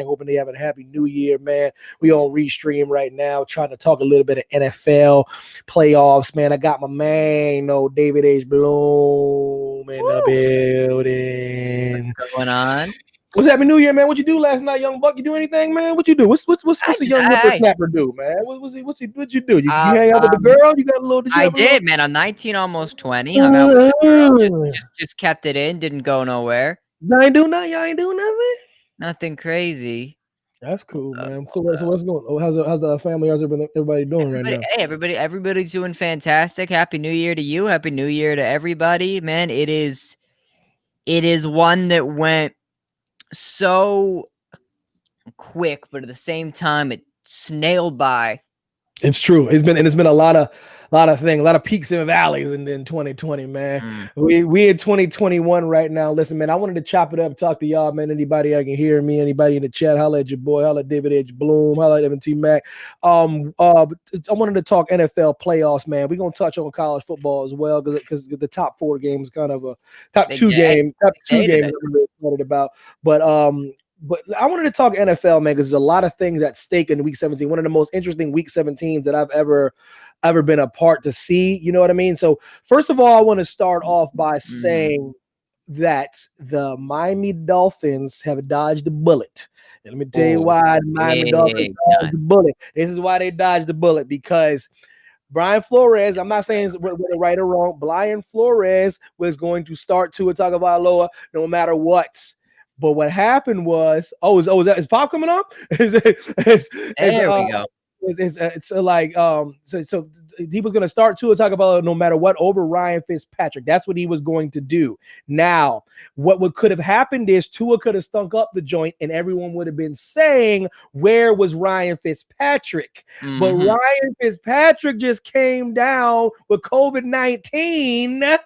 Hoping they have a happy new year, man. We on Restream right now, trying to talk a little bit of NFL playoffs, man. I got my man, David H. Bloom in the building. What's going on? What's happy new year, man? What you do last night, young buck? You do anything, man? What you do? What's a young whippersnapper do, man? What you do? You hang out with the girl? You got a little? I did, man. I'm 19, almost 20. Hung out with the girl. Just kept it in. Didn't go nowhere. Y'all ain't do nothing. Y'all ain't do nothing. Nothing crazy. That's cool, man. So what's going on? How's the family? How's everybody doing right now? Hey, everybody's doing fantastic. Happy New Year to you. Happy New Year to everybody, man. It is one that went so quick, but at the same time, it snailed by. It's true. It's been a lot of things, a lot of peaks and valleys in 2020, man. We in 2021 right now. Listen, man, I wanted to chop it up, talk to y'all, man. Anybody I can hear me, anybody in the chat, holla at your boy, holla at David H. Bloom, holla at Evan T. Mac. I wanted to talk NFL playoffs, man. We're gonna touch on college football as well, because the top 4 games kind of top two games I'm really excited about. But I wanted to talk NFL, man, because there's a lot of things at stake in Week 17. One of the most interesting Week 17s that I've ever been a part to see. You know what I mean? So first of all, I want to start off by saying that the Miami Dolphins have dodged the bullet. And let me tell you why the Miami Dolphins dodged the bullet. This is why they dodged the bullet, because Brian Flores, I'm not saying whether right or wrong, Brian Flores was going to start Tua Tagovailoa no matter what. But what happened was, is Pop coming on? There we go. So he was going to start Tua Tagovailoa no matter what over Ryan Fitzpatrick. That's what he was going to do. Now, what could have happened is Tua could have stunk up the joint, and everyone would have been saying, "Where was Ryan Fitzpatrick?" But Ryan Fitzpatrick just came down with COVID-19.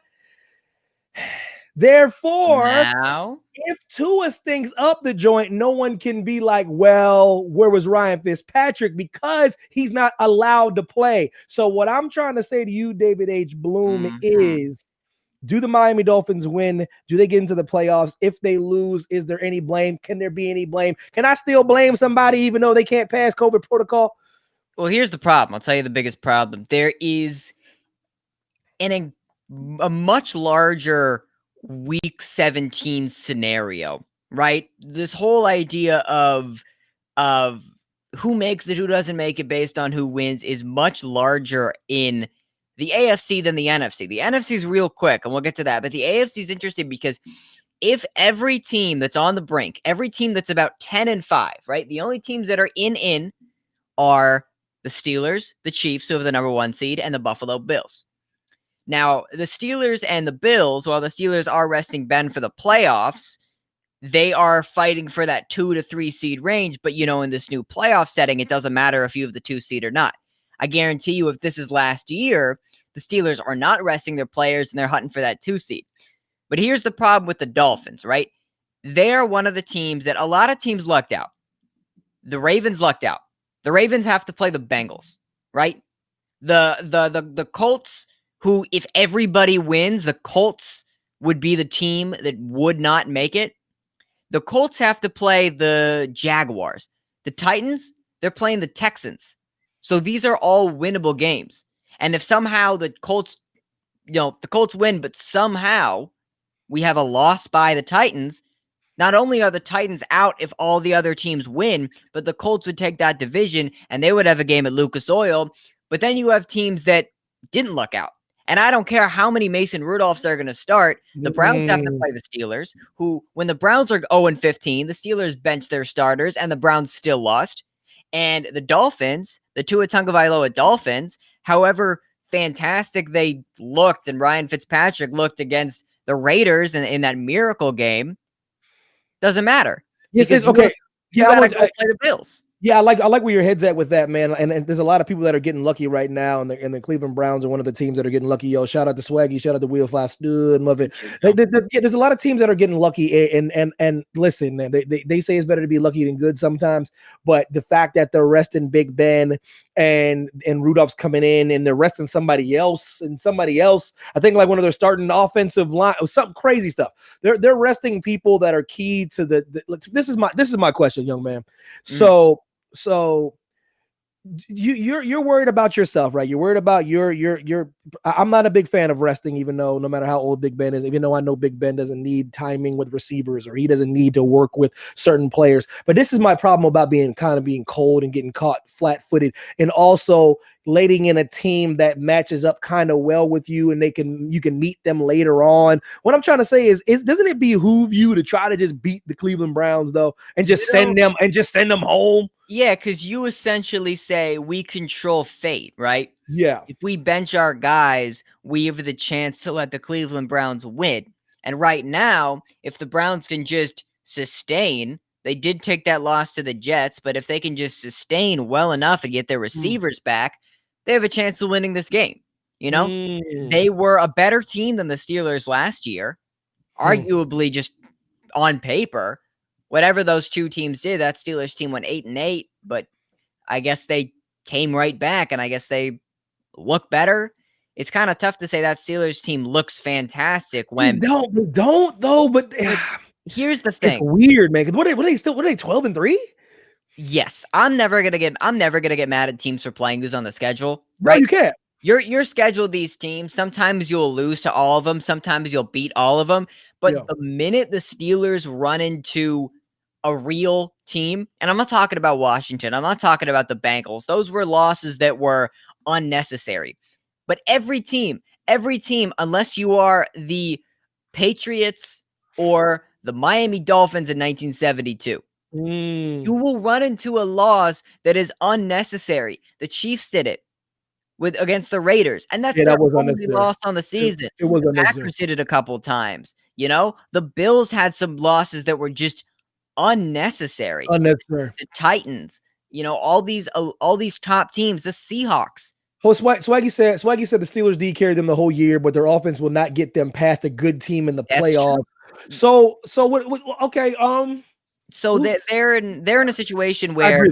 Therefore, now, if Tua stinks up the joint, no one can be like, well, where was Ryan Fitzpatrick? Because he's not allowed to play. So what I'm trying to say to you, David H. Bloom, is, do the Miami Dolphins win? Do they get into the playoffs? If they lose, is there any blame? Can there be any blame? Can I still blame somebody even though they can't pass COVID protocol? Well, here's the problem. I'll tell you the biggest problem. There is a much larger Week 17 scenario, right? This whole idea of who makes it, who doesn't make it based on who wins is much larger in the AFC than the NFC. The NFC is real quick, and we'll get to that. But the AFC is interesting because if every team that's on the brink, every team that's about 10-5, right? The only teams that are in are the Steelers, the Chiefs, who have the number 1 seed, and the Buffalo Bills. Now, the Steelers and the Bills, while the Steelers are resting Ben for the playoffs, they are fighting for that 2 to 3 seed range. But, in this new playoff setting, it doesn't matter if you have the 2 seed or not. I guarantee you, if this is last year, the Steelers are not resting their players and they're hunting for that 2 seed. But here's the problem with the Dolphins, right? They're one of the teams that a lot of teams lucked out. The Ravens lucked out. The Ravens have to play the Bengals, right? The Colts, who, if everybody wins, the Colts would be the team that would not make it. The Colts have to play the Jaguars. The Titans, they're playing the Texans. So these are all winnable games. And if somehow the Colts win, but somehow we have a loss by the Titans, not only are the Titans out if all the other teams win, but the Colts would take that division and they would have a game at Lucas Oil. But then you have teams that didn't luck out. And I don't care how many Mason Rudolphs are going to start. The Browns have to play the Steelers, who, when the Browns are 0-15, the Steelers bench their starters, and the Browns still lost. And the Dolphins, the Tua Tagovailoa Dolphins, however fantastic they looked, and Ryan Fitzpatrick looked against the Raiders in that miracle game, doesn't matter. Yes, because okay. You got to go play the Bills. Yeah, I like where your head's at with that, man. And there's a lot of people that are getting lucky right now, and the Cleveland Browns are one of the teams that are getting lucky. Yo, shout out to Swaggy, shout out to Wheel Fly Stud, love it. Yeah, there's a lot of teams that are getting lucky, and listen, man, they say it's better to be lucky than good sometimes, but the fact that they're resting Big Ben and Rudolph's coming in and they're resting somebody else, I think like one of their starting offensive line, something crazy stuff. They're resting people that are key to this is my question, young man. So you're worried about yourself, right? You're worried about your I'm not a big fan of resting, even though no matter how old Big Ben is, even though I know Big Ben doesn't need timing with receivers or he doesn't need to work with certain players. But this is my problem about being cold and getting caught flat-footed, and also letting in a team that matches up kind of well with you and you can meet them later on. What I'm trying to say is doesn't it behoove you to try to just beat the Cleveland Browns though and just send them home? Yeah, because you essentially say we control fate, right? Yeah. If we bench our guys, we have the chance to let the Cleveland Browns win. And right now, if the Browns can just sustain, they did take that loss to the Jets, but if they can just sustain well enough and get their receivers back, they have a chance of winning this game. You know, they were a better team than the Steelers last year, arguably just on paper. Whatever those two teams did, that Steelers team went 8-8, but I guess they came right back, and I guess they look better. It's kind of tough to say that Steelers team looks fantastic when they don't though. But here's the thing: it's weird, man. What are they 12-3? Yes, I'm never gonna get mad at teams for playing who's on the schedule. Right? No, you can't. You're scheduled these teams. Sometimes you'll lose to all of them. Sometimes you'll beat all of them. But the minute the Steelers run into a real team, and I'm not talking about Washington, I'm not talking about the Bengals. Those were losses that were unnecessary. But every team, unless you are the Patriots or the Miami Dolphins in 1972, you will run into a loss that is unnecessary. The Chiefs did it against the Raiders, and that's their only loss on the season. It was the Packers did it a couple times. You know, the Bills had some losses that were just unnecessary. The Titans, you know, all these top teams, the Seahawks. Oh, Swaggy said the Steelers D carried them the whole year, but their offense will not get them past a good team in the playoffs. So what? Okay, so they're in a situation where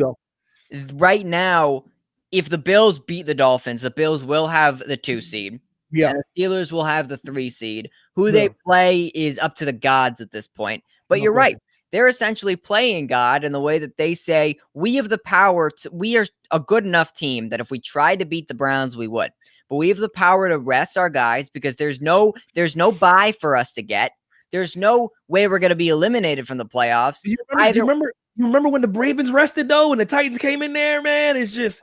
right now, if the Bills beat the Dolphins, the Bills will have the 2 seed. Yeah, and the Steelers will have the 3 seed. Who they play is up to the gods at this point. But you're right. They're essentially playing God in the way that they say, we have the power we are a good enough team that if we tried to beat the Browns, we would. But we have the power to rest our guys because there's no bye for us to get. There's no way we're going to be eliminated from the playoffs. You remember when the Ravens rested though, and the Titans came in there, man? It's just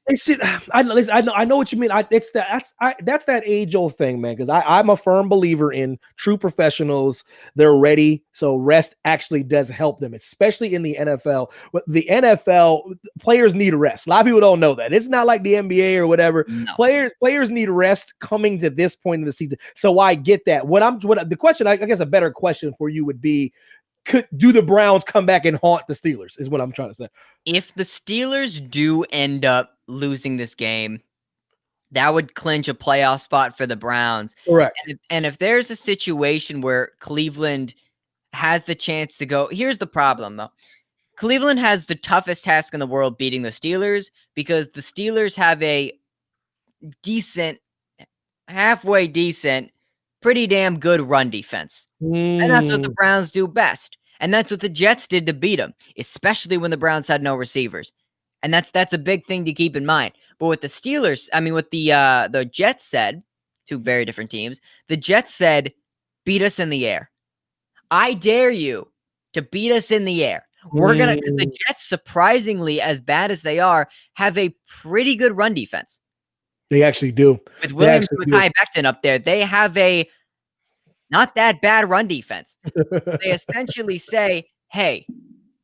it's just, I know what you mean. That's that age-old thing, man. Because I'm a firm believer in true professionals. They're ready, so rest actually does help them, especially in the NFL. The NFL players need rest. A lot of people don't know that. It's not like the NBA or whatever. No. Players need rest coming to this point in the season. So I get that. The question, I guess, a better question for you would be: do the Browns come back and haunt the Steelers? Is what I'm trying to say. If the Steelers do end up losing this game, that would clinch a playoff spot for the Browns. Correct. And if there's a situation where Cleveland has the chance to go, here's the problem, though. Cleveland has the toughest task in the world beating the Steelers because the Steelers have a halfway decent, pretty damn good run defense. And that's what the Browns do best. And that's what the Jets did to beat them, especially when the Browns had no receivers. And that's a big thing to keep in mind. But with the Steelers, what the Jets said, 2 very different teams, the Jets said, beat us in the air. I dare you to beat us in the air. We're going to, because the Jets, surprisingly, as bad as they are, have a pretty good run defense. They actually do. With Williams and Mekhi Becton up there, they have a not that bad run defense. They essentially say, hey,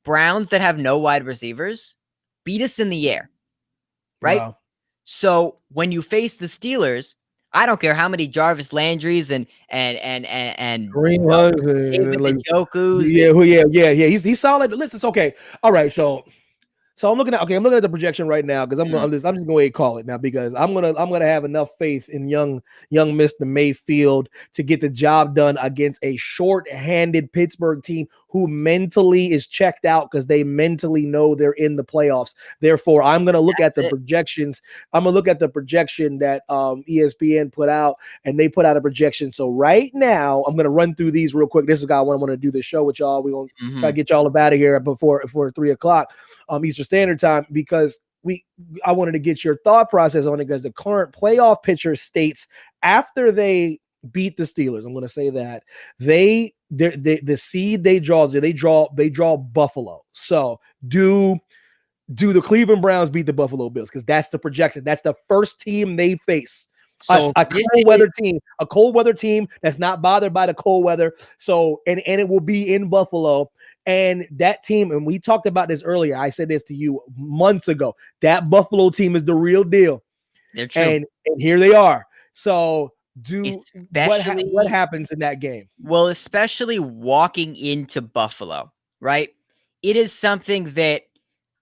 Browns that have no wide receivers, beat us in the air. Right? Wow. So when you face the Steelers, I don't care how many Jarvis Landrys and Green Hugs and Njoku's. Yeah. He's solid. Listen, it's okay. All right, so So I'm looking at the projection right now because I'm just going to call it now because I'm gonna have enough faith in young Mr. Mayfield to get the job done against a short-handed Pittsburgh team who mentally is checked out because they mentally know they're in the playoffs. Therefore, I'm gonna look at the projections. I'm gonna look at the projection that ESPN put out, and they put out a projection. So right now, I'm gonna run through these real quick. This is how I want to do the show with y'all. We're gonna try to get y'all up out of here before 3:00. Eastern Standard Time because I wanted to get your thought process on it because the current playoff picture states after they beat the Steelers, I'm going to say that the seed they draw Buffalo. So do the Cleveland Browns beat the Buffalo Bills? Because that's the projection. That's the first team they face. So a cold weather team that's not bothered by the cold weather. So and it will be in Buffalo. And that team, and we talked about this earlier. I said this to you months ago. That Buffalo team is the real deal. They're true. And here they are. So what happens in that game? Well, especially walking into Buffalo, right? It is something that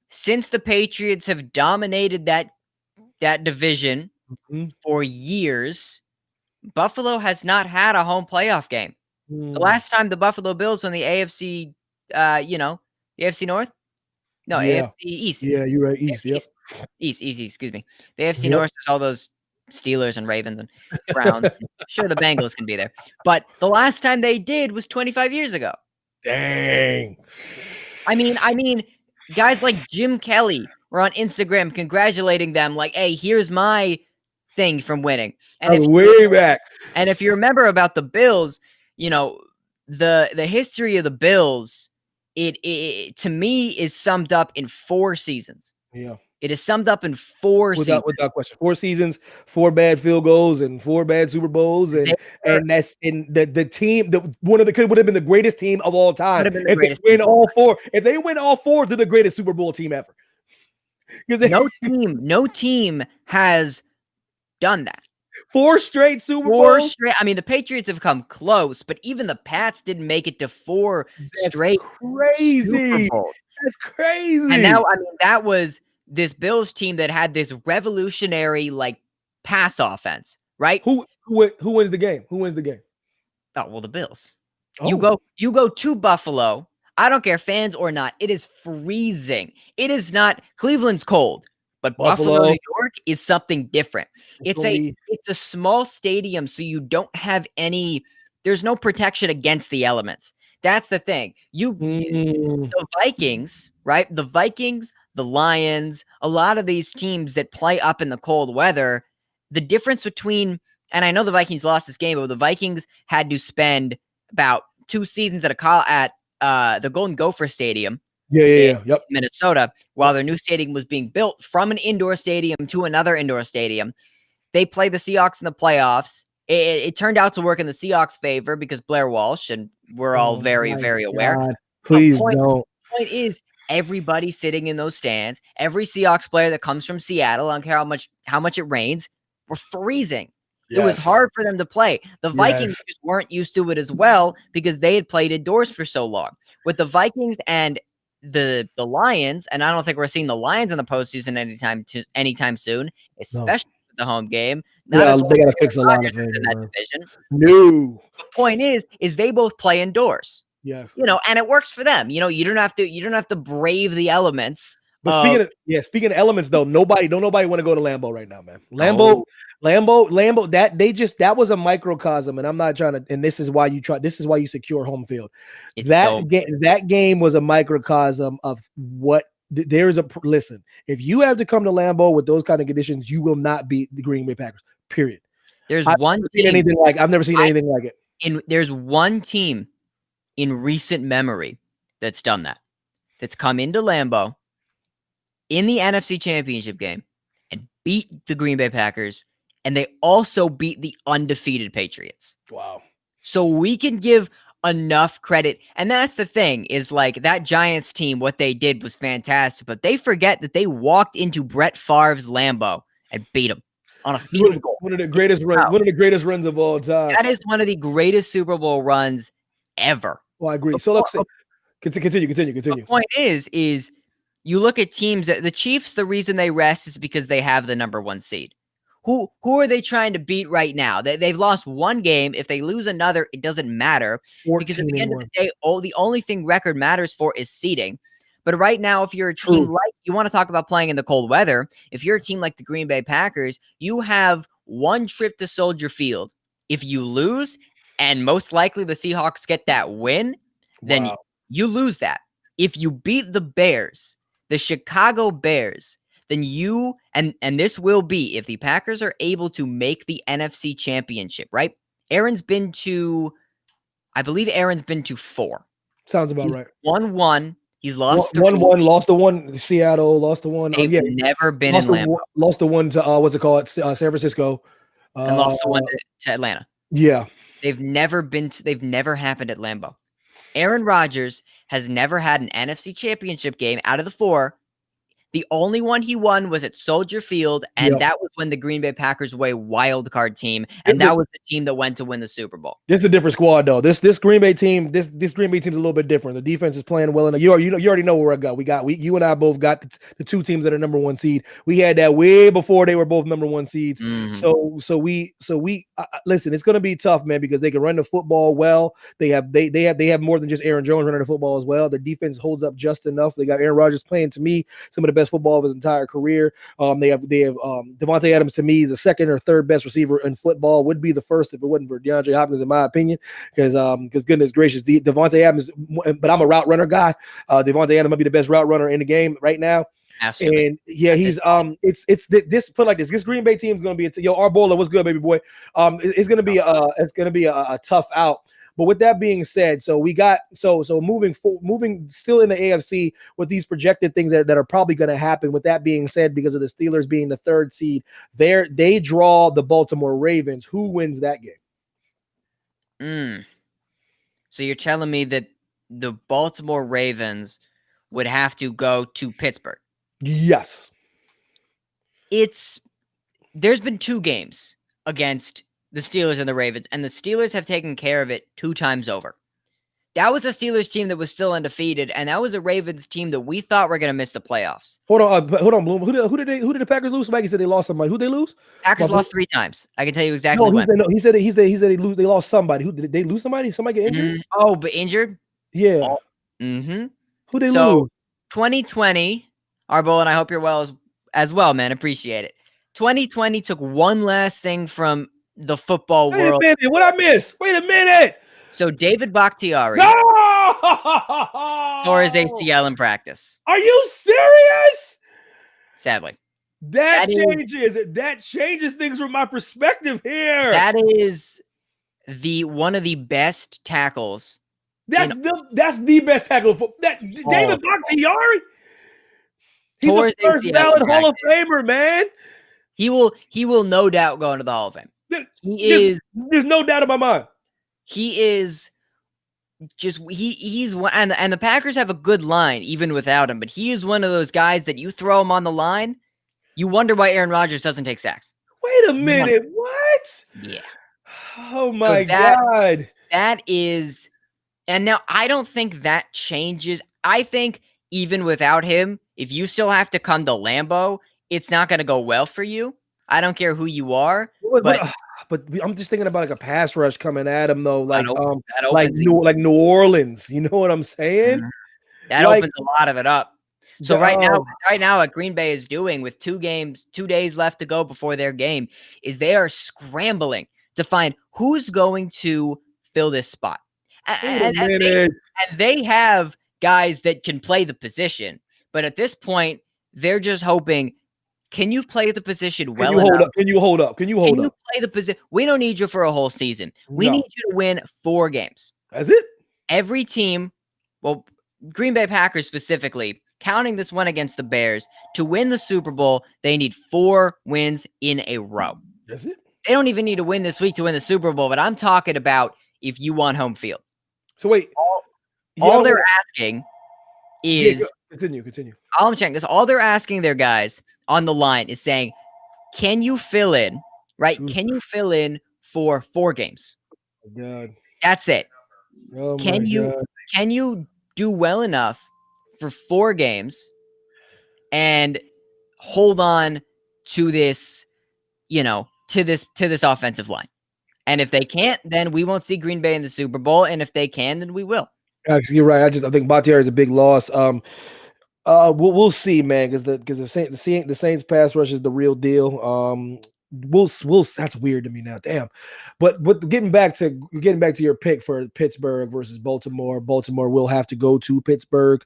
since the Patriots have dominated that division for years, Buffalo has not had a home playoff game. The last time the Buffalo Bills on the AFC, the AFC North? No, AFC East. Yeah, you're right. East, East, excuse me. The AFC North is all those Steelers and Ravens and Browns. Sure, the Bengals can be there. But the last time they did was 25 years ago. Dang. I mean, guys like Jim Kelly were on Instagram congratulating them like, hey, here's my thing from winning. And way back. And if you remember about the Bills, the history of the Bills, it to me is summed up in 4 seasons. Yeah. It is summed up in 4 seasons. Without question. 4 seasons, 4 bad field goals, and 4 bad Super Bowls, and that's in the team that would have been the greatest team of all time. If they win all 4, they're the greatest Super Bowl team ever. No team has done that. 4 straight Super Bowls. I mean, the Patriots have come close, but even the Pats didn't make it to 4 straight. Crazy. Super Bowls. That's crazy. And now, I mean, that was this Bills team that had this revolutionary pass offense, right? Who wins the game? Who wins the game? Oh, well, the Bills. Oh. You go to Buffalo. I don't care, fans or not. It is freezing. It is not. Cleveland's cold. But Buffalo, New York is something different. It's a small stadium, so you don't have there's no protection against the elements. That's the thing. The Vikings, right? The Vikings, the Lions, a lot of these teams that play up in the cold weather, the difference between, and I know the Vikings lost this game, but the Vikings had to spend about 2 seasons at the Golden Gopher Stadium. Yep. Minnesota, while their new stadium was being built from an indoor stadium to another indoor stadium. They played the Seahawks in the playoffs. It turned out to work in the Seahawks' favor because Blair Walsh, and we're all very, very aware. God. Please don't. The point is, everybody sitting in those stands, every Seahawks player that comes from Seattle, I don't care how much it rains, were freezing. Yes. It was hard for them to play. The Vikings just weren't used to it as well because they had played indoors for so long. With the Vikings and the Lions, and I don't think we're seeing the Lions in the postseason anytime soon, especially with the home game. They gotta fix a lot of things in that division. No. The point is they both play indoors. Yeah. And it works for them. You don't have to brave the elements. But speaking of elements though, nobody want to go to Lambeau right now, man. Lambeau, that was a microcosm, and I'm not trying to, and this is why you secure home field. That game was a microcosm of what listen, if you have to come to Lambeau with those kind of conditions, you will not beat the Green Bay Packers. Period. I've never seen anything like it. There's one team in recent memory that's done that. That's come into Lambeau in the NFC Championship game and beat the Green Bay Packers, and they also beat the undefeated Patriots. Wow. So we can give enough credit, and that's the thing, is that Giants team, what they did was fantastic, but they forget that they walked into Brett Favre's Lambeau and beat him on a field goal. One of the greatest runs of all time. That is one of the greatest Super Bowl runs ever. Well, I agree. So let's continue. The point is you look at teams that the Chiefs, the reason they rest is because they have the number 1 seed. Who are they trying to beat right now? They've lost one game. If they lose another, it doesn't matter because at the end of the day, the only thing record matters for is seeding. But right now, if you're a team like, you want to talk about playing in the cold weather, if you're a team like the Green Bay Packers, you have one trip to Soldier Field. If you lose, and most likely the Seahawks get that win, then you lose that. If you beat the Bears, the Chicago Bears, then you, and this will be, if the Packers are able to make the NFC Championship, right? I believe Aaron's been to 4. Sounds about right. 1-1. He's lost 3. 1-1, lost the one Seattle, lost the one. They've never been in Lambeau. Lost the one to what's it called? San Francisco. And lost the one to Atlanta. Yeah. They've never happened at Lambeau. Aaron Rodgers has never had an NFC Championship game out of the 4. The only one he won was at Soldier Field, and that was when the Green Bay Packers were a wild card team, and that was the team that went to win the Super Bowl. This is a different squad, though. This Green Bay team, this Green Bay team is a little bit different. The defense is playing well enough. You already know where I got. You and I both got the 2 teams that are number 1 seed. We had that way before they were both number 1 seeds. Mm-hmm. So we listen. It's going to be tough, man, because they can run the football well. They have more than just Aaron Jones running the football as well. The defense holds up just enough. They got Aaron Rodgers playing, to me, some of the best football of his entire career. They have Devontae Adams, to me, is the 2nd or 3rd best receiver in football. Would be the 1st if it wasn't for DeAndre Hopkins, in my opinion, because goodness gracious, Devontae Adams. But I'm a route runner guy. Devontae Adams might be the best route runner in the game right now. Absolutely. And yeah, he's it's this put like this. This Green Bay team is going to be our bowler. What's good, baby boy? It's going to be a tough out. But with that being said, so we got moving still in the AFC with these projected things that are probably going to happen. With that being said, because of the Steelers being the 3rd seed, they draw the Baltimore Ravens. Who wins that game? So you're telling me that the Baltimore Ravens would have to go to Pittsburgh? Yes. There's been 2 games against the Steelers and the Ravens, and the Steelers have taken care of it 2 times over. That was a Steelers team that was still undefeated, and that was a Ravens team that we thought were going to miss the playoffs. Hold on, Bloom. Who did the Packers lose? Somebody said they lost somebody. Who did they lose? Packers lost 3 times. I can tell you exactly when. No, he said they lost somebody. Who did they lose? Somebody? Somebody get injured? But injured? Yeah. Who they lose? 2020, Arbo, and I hope you're well as well, man. Appreciate it. 2020 took one last thing from the football world. Wait a minute, what I miss? Wait a minute. So David Bakhtiari tore his ACL in practice. Are you serious? Sadly. That changes things from my perspective here. That is one of the best tackles. That's the best tackle. David Bakhtiari. He's the first ballot Hall of Famer, man. He will no doubt go into the Hall of Fame. There's no doubt in my mind. He is just he's one, and the Packers have a good line even without him, but he is one of those guys that you throw him on the line, you wonder why Aaron Rodgers doesn't take sacks. Wait a minute, what? Yeah. Oh my God. That is, and now I don't think that changes. I think even without him, if you still have to come to Lambeau, it's not going to go well for you. I don't care who you are, but I'm just thinking about like a pass rush coming at him though, like New Orleans. You know what I'm saying? That opens a lot of it up. So right now, what Green Bay is doing with 2 days left to go before their game, is they are scrambling to find who's going to fill this spot. And they have guys that can play the position, but at this point, they're just hoping. Can you play the position well enough? Can you hold up? Can you play the position? We don't need you for a whole season. We need you to win 4 games. That's it. Every team, well, Green Bay Packers specifically, counting this one against the Bears, to win the Super Bowl, they need 4 wins in a row. That's it. They don't even need to win this week to win the Super Bowl, but I'm talking about if you want home field. So wait. All they're asking is... Continue. I'm checking this. All they're asking their guys on the line is saying, can you fill in, right? Can you fill in for 4 games? Oh God. That's it. Oh can you do well enough for 4 games and hold on to this, to this offensive line. And if they can't, then we won't see Green Bay in the Super Bowl. And if they can, then we will. Actually, you're right. I think Bakhtiari is a big loss. We'll see, man, because the Saints pass rush is the real deal. We'll that's weird to me now. Damn. But getting back to your pick for Pittsburgh versus Baltimore. Baltimore will have to go to Pittsburgh.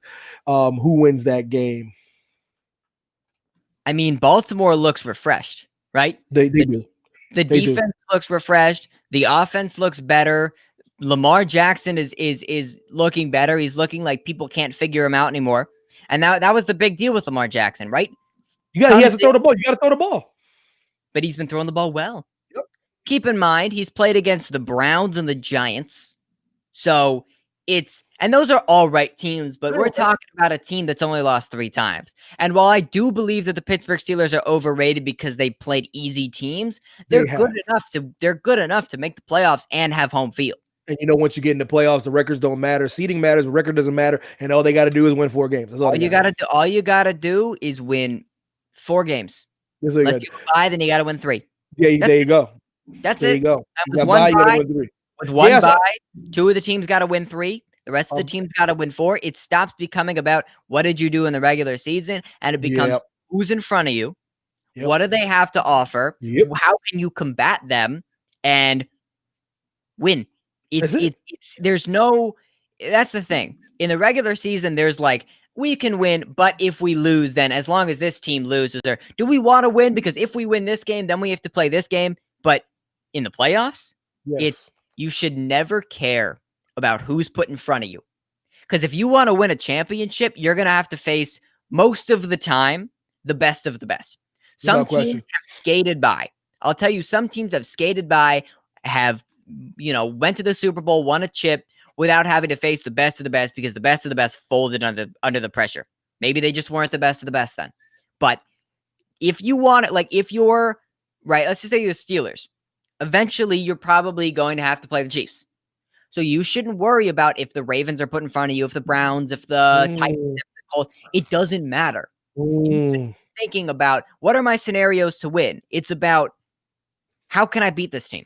Who wins that game? I mean, Baltimore looks refreshed, right? They do. The defense looks refreshed. The offense looks better. Lamar Jackson is looking better. He's looking like people can't figure him out anymore. And that was the big deal with Lamar Jackson, right? He has to throw the ball. You got to throw the ball. But he's been throwing the ball well. Yep. Keep in mind, he's played against the Browns and the Giants. So and those are all right teams, but we're talking about a team that's only lost 3 times. And while I do believe that the Pittsburgh Steelers are overrated because they played easy teams, they're good enough to make the playoffs and have home field. And once you get in the playoffs, the records don't matter. Seeding matters, the record doesn't matter, and all they got to do is win 4 games. That's all you got to do. All you got to do is win 4 games. Unless you buy, then you got to win 3. Yeah, there you go. That's there it. You go. With one bye, 2 of the teams got to win 3. The rest of the teams got to win 4. It stops becoming about what did you do in the regular season, and it becomes who's in front of you, what do they have to offer, how can you combat them, and win. There's no. That's the thing. In the regular season, there's like, we can win, but if we lose, then as long as this team loses, do we want to win? Because if we win this game, then we have to play this game. But in the playoffs, you should never care about who's put in front of you. Because if you want to win a championship, you're going to have to face, most of the time, the best of the best. Some teams have skated by. I'll tell you, some teams have skated by, have, went to the Super Bowl, won a chip, without having to face the best of the best, because the best of the best folded under the pressure. Maybe they just weren't the best of the best then. But if you want it, if you're, right, let's just say you're the Steelers, eventually you're probably going to have to play the Chiefs. So you shouldn't worry about if the Ravens are put in front of you, if the Browns, if the Titans, if the Colts. It doesn't matter. Thinking about, what are my scenarios to win? It's about, how can I beat this team?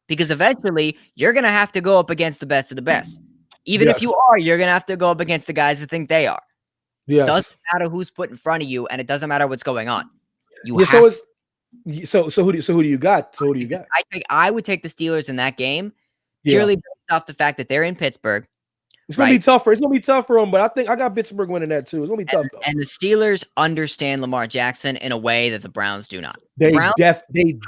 Because eventually, you're going to have to go up against the best of the best. Even if you are, you're going to have to go up against the guys that think they are. It doesn't matter who's put in front of you, and it doesn't matter what's going on. So who do you got? I think I would take the Steelers in that game, purely based off the fact that they're in Pittsburgh. It's gonna be tougher. It's gonna be tough for them, but I think I got Pittsburgh winning that too. It's gonna be tough though. And the Steelers understand Lamar Jackson in a way that the Browns do not. They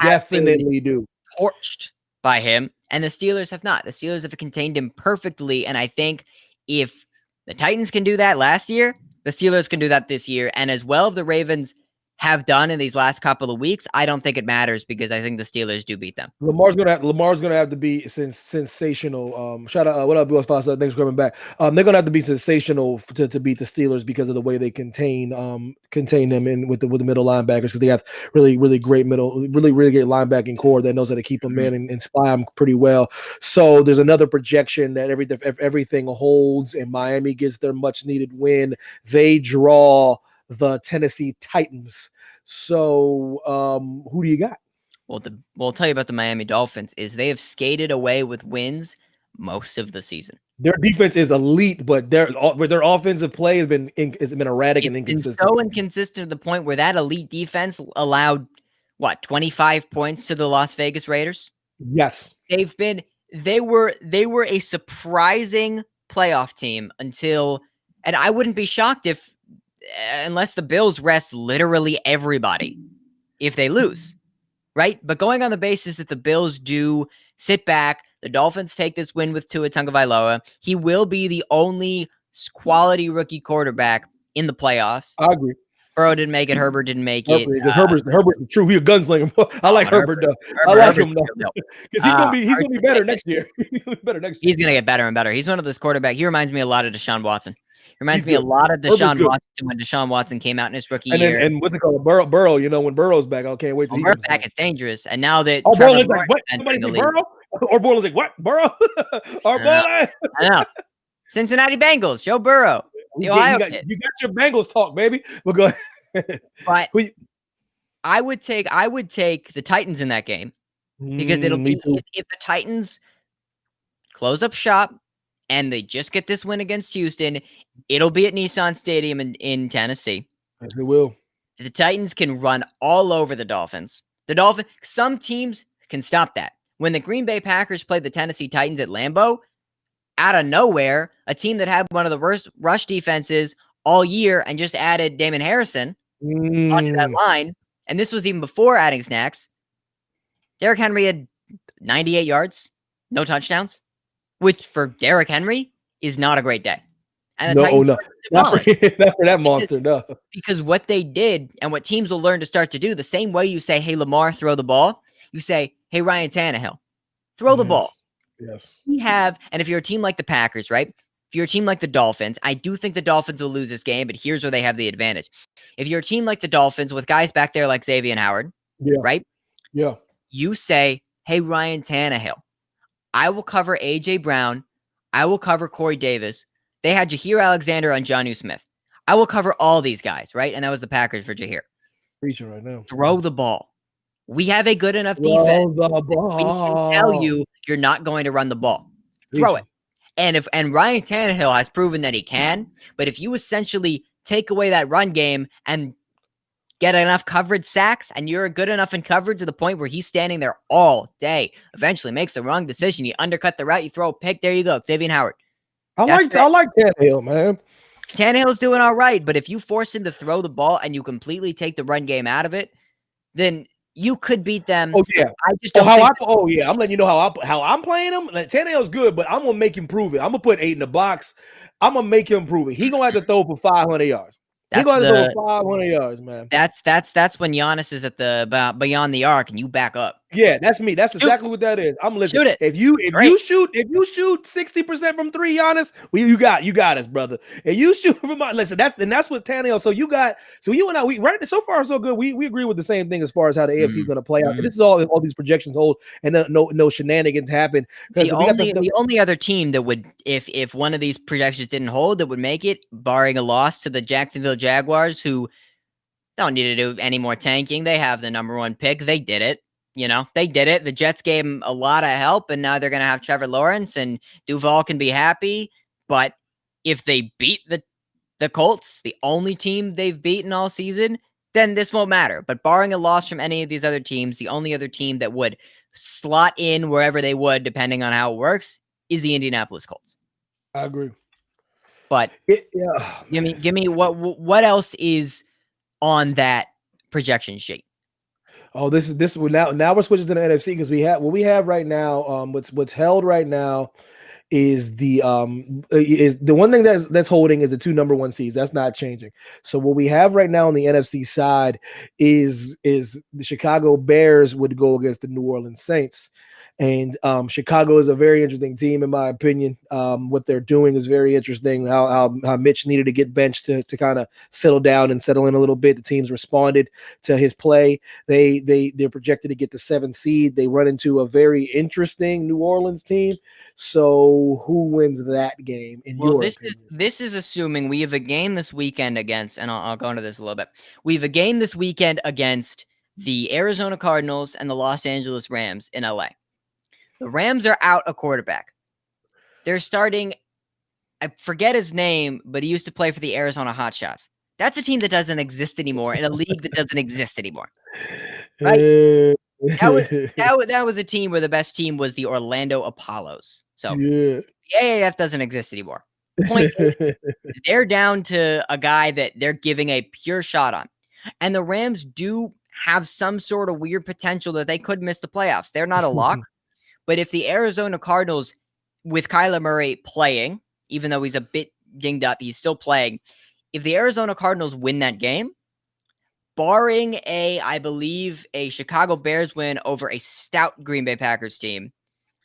definitely do. Torched by him, and the Steelers have not. The Steelers have contained him perfectly, and I think if the Titans can do that last year, the Steelers can do that this year, and as well the Ravens have done in these last couple of weeks. I don't think it matters, because I think the Steelers do beat them. Lamar's gonna have to be sensational. Shout out, what up, Bill Foster? Thanks for coming back. They're gonna have to be sensational to beat the Steelers, because of the way they contain them in with the middle linebackers, because they have really great great linebacking core that knows how to keep them in and spy them pretty well. So there's another projection that if everything holds and Miami gets their much needed win, they draw the Tennessee Titans. So who do you got? Well, I'll tell you about the Miami Dolphins is they have skated away with wins most of the season. Their defense is elite, but their offensive play has been erratic and inconsistent. So inconsistent to the point where that elite defense allowed 25 points to the Las Vegas Raiders. Yes, they were a surprising playoff team until, and I wouldn't be shocked unless the Bills rest literally everybody if they lose, right? But going on the basis that the Bills do sit back, the Dolphins take this win with Tua Tagovailoa. He will be the only quality rookie quarterback in the playoffs. I agree. Burrow didn't make it. Herbert didn't make it. Herbert's true. He's a gunslinger. I like Herbert though. I like him though, because he's gonna be better next year. He's gonna get better and better. He's one of those quarterbacks. He reminds me a lot of Deshaun Watson. Reminds me a lot of Deshaun Watson when Deshaun Watson came out in his rookie year. And what's it called? Burrow. When Burrow's back, I can't wait to Burrow's back. It's dangerous. And now that Burrow's like, what? Somebody say Burrow? Or Burrow's like, what? Burrow? Our boy. I know. Cincinnati Bengals. Joe Burrow. The Ohio kid. You got your Bengals talk, baby. But go ahead. But I would take the Titans in that game because it'll be if the Titans close up shop and they just get this win against Houston, it'll be at Nissan Stadium in Tennessee. Yes, it will. The Titans can run all over the Dolphins. Some teams can stop that. When the Green Bay Packers played the Tennessee Titans at Lambeau, out of nowhere, a team that had one of the worst rush defenses all year and just added Damon Harrison onto that line, and this was even before adding Snacks, Derrick Henry had 98 yards, no touchdowns, which for Derrick Henry is not a great day. And the Titans not for that monster, no. Because what they did and what teams will learn to start to do, the same way you say, hey, Lamar, throw the ball, you say, hey, Ryan Tannehill, throw the ball. Yes. And if you're a team like the Packers, right? If you're a team like the Dolphins, I do think the Dolphins will lose this game, but here's where they have the advantage. If you're a team like the Dolphins with guys back there like Xavier Howard, right? Yeah. You say, hey, Ryan Tannehill, I will cover A.J. Brown. I will cover Corey Davis. They had Jaheir Alexander on Jonnu Smith. I will cover all these guys, right? And that was the Packers for Jaheir. Preaching right now. Throw the ball. We have a good enough defense. We can tell you you're not going to run the ball. Throw it. And Ryan Tannehill has proven that he can, but if you essentially take away that run game and get enough coverage sacks, and you're good enough in coverage to the point where he's standing there all day, eventually makes the wrong decision, you undercut the route, you throw a pick, there you go, Xavier Howard. I like Tannehill, man. Tannehill's doing all right, but if you force him to throw the ball and you completely take the run game out of it, then you could beat them. Oh yeah, I just don't. I'm letting you know how I'm playing him. Like, Tannehill's good, but I'm gonna make him prove it. I'm gonna put 8 in the box. I'm gonna make him prove it. He gonna have to throw for 500 yards. He's gonna throw 500 yards, man. That's when Giannis is at the beyond the arc and you back up. Yeah, that's me. That's exactly what that is. I'm listening. Shoot it. If you shoot 60% from 3, Giannis, well, you got us, brother. And you shoot from listen, that's what Tannehill. So you and I, right so far so good. We agree with the same thing as far as how the AFC is going to play out. And this is all these projections hold, and no shenanigans happen. The only other team that would, if one of these projections didn't hold, that would make it, barring a loss to the Jacksonville Jaguars, who don't need to do any more tanking. They have the number 1 pick. They did it. They did it. The Jets gave him a lot of help, and now they're going to have Trevor Lawrence, and Duval can be happy. But if they beat the Colts, the only team they've beaten all season, then this won't matter. But barring a loss from any of these other teams, the only other team that would slot in wherever they would, depending on how it works, is the Indianapolis Colts. I agree. But give me what else is on that projection sheet? Oh, this now we're switching to the NFC because what we have right now. What's held right now is the one thing that's holding is the 2 number 1 seeds. That's not changing. So what we have right now on the NFC side is the Chicago Bears would go against the New Orleans Saints. And Chicago is a very interesting team, in my opinion. What they're doing is very interesting. How Mitch needed to get benched to kind of settle down and settle in a little bit. The teams responded to his play. They're projected to get the 7th seed. They run into a very interesting New Orleans team. So who wins that game? This is assuming we have a game this weekend against, and I'll go into this a little bit. We have a game this weekend against the Arizona Cardinals and the Los Angeles Rams in LA. The Rams are out a quarterback. They're starting, I forget his name, but he used to play for the Arizona Hotshots. That's a team that doesn't exist anymore in a league that doesn't exist anymore. Right? That was a team where the best team was the Orlando Apollos. So the AAF doesn't exist anymore. Point is, they're down to a guy that they're giving a pure shot on. And the Rams do have some sort of weird potential that they could miss the playoffs. They're not a lock. But if the Arizona Cardinals, with Kyler Murray playing, even though he's a bit dinged up, he's still playing. If the Arizona Cardinals win that game, barring I believe a Chicago Bears win over a stout Green Bay Packers team,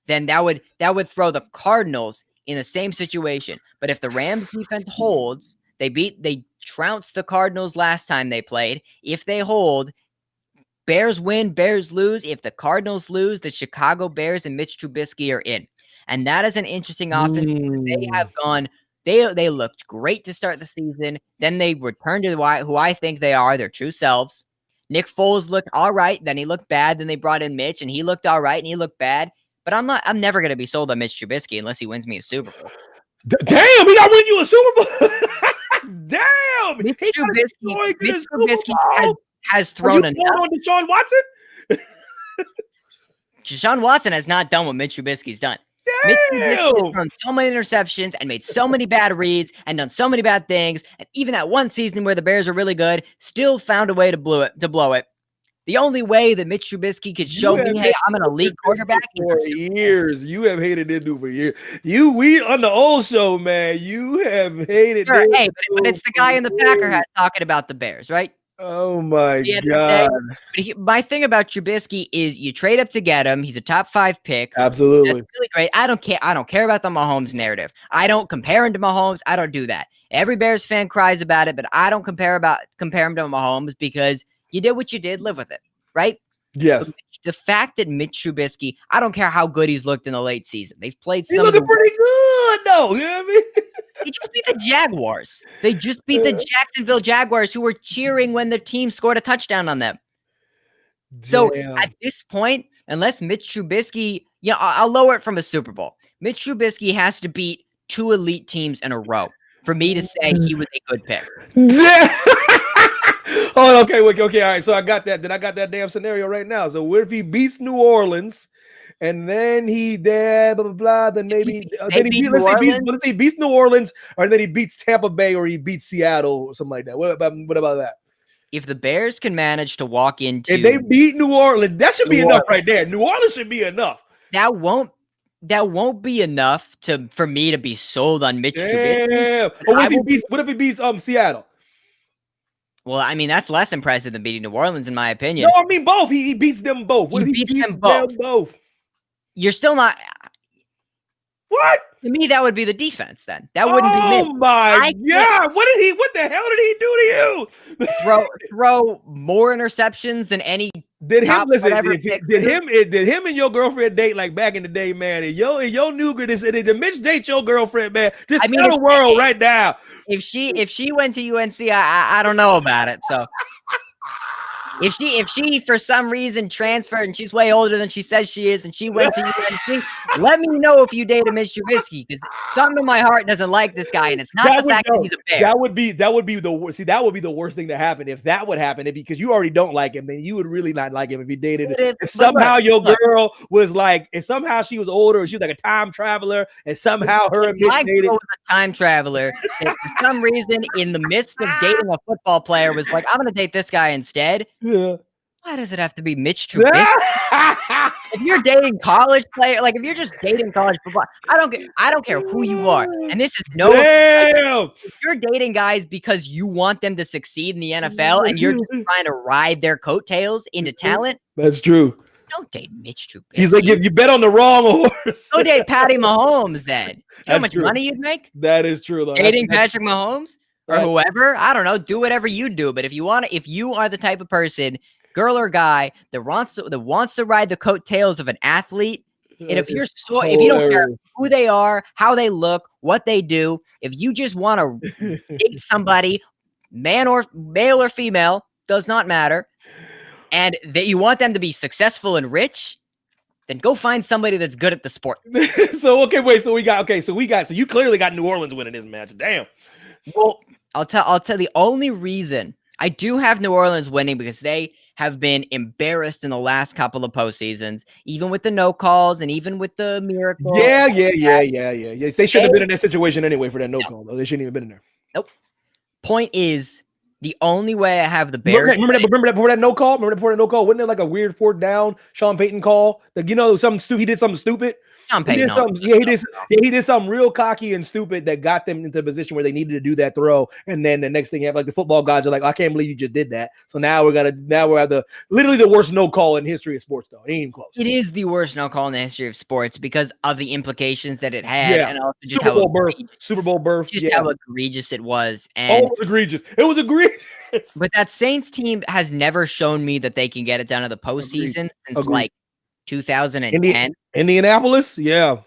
then that would throw the Cardinals in the same situation. But if the Rams defense holds, they trounced the Cardinals last time they played. If they hold, Bears win, Bears lose. If the Cardinals lose, the Chicago Bears and Mitch Trubisky are in. And that is an interesting offense. They looked great to start the season. Then they returned to who I think they are, their true selves. Nick Foles looked all right. Then he looked bad. Then they brought in Mitch, and he looked all right, and he looked bad. But I'm never going to be sold on Mitch Trubisky unless he wins me a Super Bowl. Damn, he got to win you a Super Bowl. Damn, Mitch Trubisky has thrown enough. On Deshaun Watson? Deshaun Watson has not done what Mitch Trubisky's done. Mitch Trubisky has thrown so many interceptions and made so many bad reads and done so many bad things. And even that one season where the Bears were really good, still found a way to blow it. The only way that Mitch Trubisky could show me, hey, I'm an elite quarterback. For years. You have hated this dude for years. We on the old show, man, you have hated sure, this. Hey, but it's the guy in the Packer hat talking about the Bears, right? Oh, my God. But my thing about Trubisky is you trade up to get him. He's a top 5 pick. Absolutely. That's really great. I don't care about the Mahomes narrative. I don't compare him to Mahomes. I don't do that. Every Bears fan cries about it, but I don't compare him to Mahomes because you did what you did, live with it, right? Yes. The fact that Mitch Trubisky, I don't care how good he's looked in the late season. They've played some. He's looking pretty good, though. You know what I mean? They just beat the Jaguars. They just beat the Jacksonville Jaguars, who were cheering when their team scored a touchdown on them. Damn. So at this point, unless Mitch Trubisky, I'll lower it from a Super Bowl. Mitch Trubisky has to beat 2 elite teams in a row for me to say he was a good pick. Oh, okay, all right. So I got that. Then I got that damn scenario right now. So what if he beats New Orleans, and then he blah blah blah? Then maybe let's say he beats New Orleans, or then he beats Tampa Bay, or he beats Seattle, or something like that. What about that? If the Bears can manage to walk into, if they beat New Orleans, that should be enough right there. New Orleans should be enough. That won't be enough for me to be sold on Mitch Trubisky. Yeah. What if he beats Seattle? Well, I mean, that's less impressive than beating New Orleans, in my opinion. No, I mean both. He beats them both. What if he beats them both? You're still not. What? To me, that would be the defense then. That wouldn't be Mitch. Oh my God. What the hell did he do to you? Throw more interceptions than any. Did him and your girlfriend date like back in the day, man? And your new girl, did Mitch date your girlfriend, man? Just tell the world right now. If she went to UNC, I don't know about it. So if she for some reason transferred and she's way older than she says she is, and she went to UNC, let me know if you dated Mitch Trubisky, because something in my heart doesn't like this guy, and it's not the fact that he's a Bear. That would be the worst thing to happen if that would happen. Because you already don't like him, then you would really not like him if he dated. If somehow your girl was like, if somehow she was older, or she was like a time traveler, and somehow her and Mitch dated. My girl was a time traveler. And for some reason, in the midst of dating a football player, was like, I'm going to date this guy instead. Yeah. Why does it have to be Mitch Trubisky? If you're dating college player, like if you're just dating college football, I don't care who you are. And this is if you're dating guys because you want them to succeed in the NFL and you're just trying to ride their coattails into talent. That's true. Don't date Mitch Trubisky. He's like, you bet on the wrong horse. Go date Patty Mahomes then. You know how much money you'd make? That is true. Though. Dating Patrick Mahomes or whoever, I don't know. Do whatever you do. But if you are the type of person, girl or guy, that wants to ride the coattails of an athlete, and if you don't care who they are, how they look, what they do, if you just want to date somebody, male or female, does not matter, and that you want them to be successful and rich, then go find somebody that's good at the sport. So you clearly got New Orleans winning this match. Damn. Well, I'll tell the only reason I do have New Orleans winning, because they have been embarrassed in the last couple of postseasons, even with the no calls and even with the miracle. Yeah. They shouldn't have been in that situation anyway for that no call, though. They shouldn't even been in there. Nope. Point is, the only way I have the Bears. Remember that before that no call? Wasn't there like a weird 4th down Sean Payton call? Like, something stupid. He did something stupid. Sean Payton. He did something real cocky and stupid that got them into a position where they needed to do that throw. And then the next thing, you have like the football guys are like, I can't believe you just did that. So now we're at literally the worst no call in history of sports, though. It ain't even close. It is the worst no call in the history of sports because of the implications that it had, and also just Super Bowl berth. Just how egregious it was. And it was egregious. It was egregious. But that Saints team has never shown me that they can get it down to the postseason since like 2010. Indianapolis, yeah.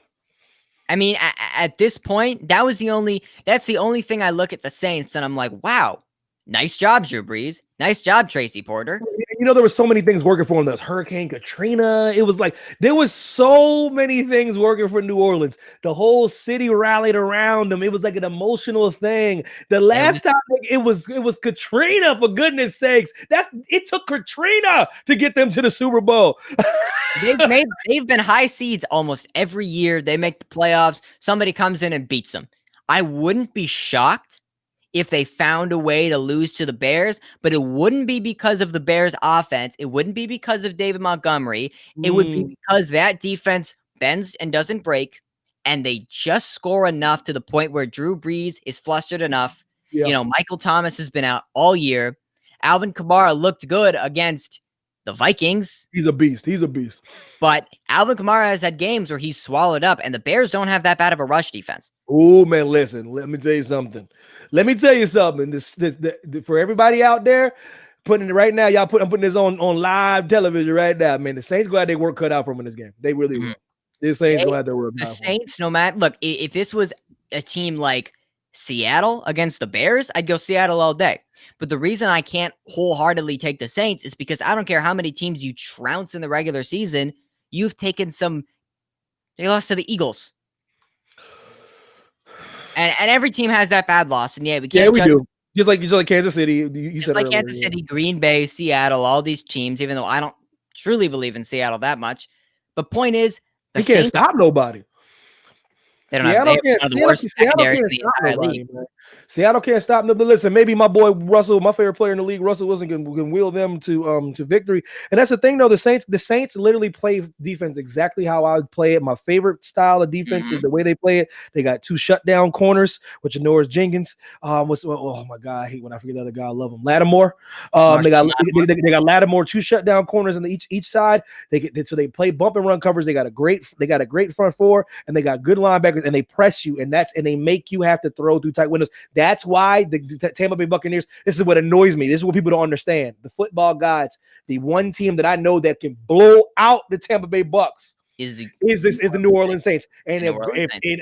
I mean, at this point, that's the only thing I look at the Saints and I'm like, wow, nice job, Drew Brees. Nice job, Tracy Porter. You know, there were so many things working for him. There was Hurricane Katrina. It was like there was so many things working for New Orleans. The whole city rallied around him. It was like an emotional thing. The last time it was Katrina, for goodness sakes. It took Katrina to get them to the Super Bowl. They've been high seeds almost every year. They make the playoffs. Somebody comes in and beats them. I wouldn't be shocked if they found a way to lose to the Bears, but it wouldn't be because of the Bears offense. It wouldn't be because of David Montgomery. It would be because that defense bends and doesn't break, and they just score enough to the point where Drew Brees is flustered enough. Yeah. You know, Michael Thomas has been out all year. Alvin Kamara looked good against the Vikings. He's a beast. But Alvin Kamara has had games where he's swallowed up, and the Bears don't have that bad of a rush defense. Oh, man, listen, let me tell you something. This for everybody out there, putting it right now, I'm putting this on live television right now, man. The Saints go out their work cut out from in this game. They really will. The Saints go out their work. The Saints, no matter, look, if this was a team like Seattle against the Bears, I'd go Seattle all day. But the reason I can't wholeheartedly take the Saints is because I don't care how many teams you trounce in the regular season, you've taken some. They lost to the Eagles. And every team has that bad loss, and we can't. We do. Just like Kansas City, you said like earlier, Kansas City, Green Bay, Seattle, all these teams. Even though I don't truly believe in Seattle that much, but point is, they can't stop nobody. They don't have the worst secondary in the entire league. Seattle can't stop them. Listen, maybe my boy Russell, my favorite player in the league, Russell Wilson can wheel them to victory. And that's the thing, though. The Saints literally play defense exactly how I would play it. My favorite style of defense is the way they play it. They got 2 shutdown corners, which are Norris Jenkins. Oh my God, I hate when I forget the other guy. I love him. Lattimore. They got Lattimore, 2 shutdown corners on each side. So they play bump and run coverage. They got a great front four, and they got good linebackers, and they press you, and they make you have to throw through tight windows. That's why the Tampa Bay Buccaneers, this is what annoys me. This is what people don't understand. The football gods, the one team that I know that can blow out the Tampa Bay Bucks is the New Orleans Saints. And if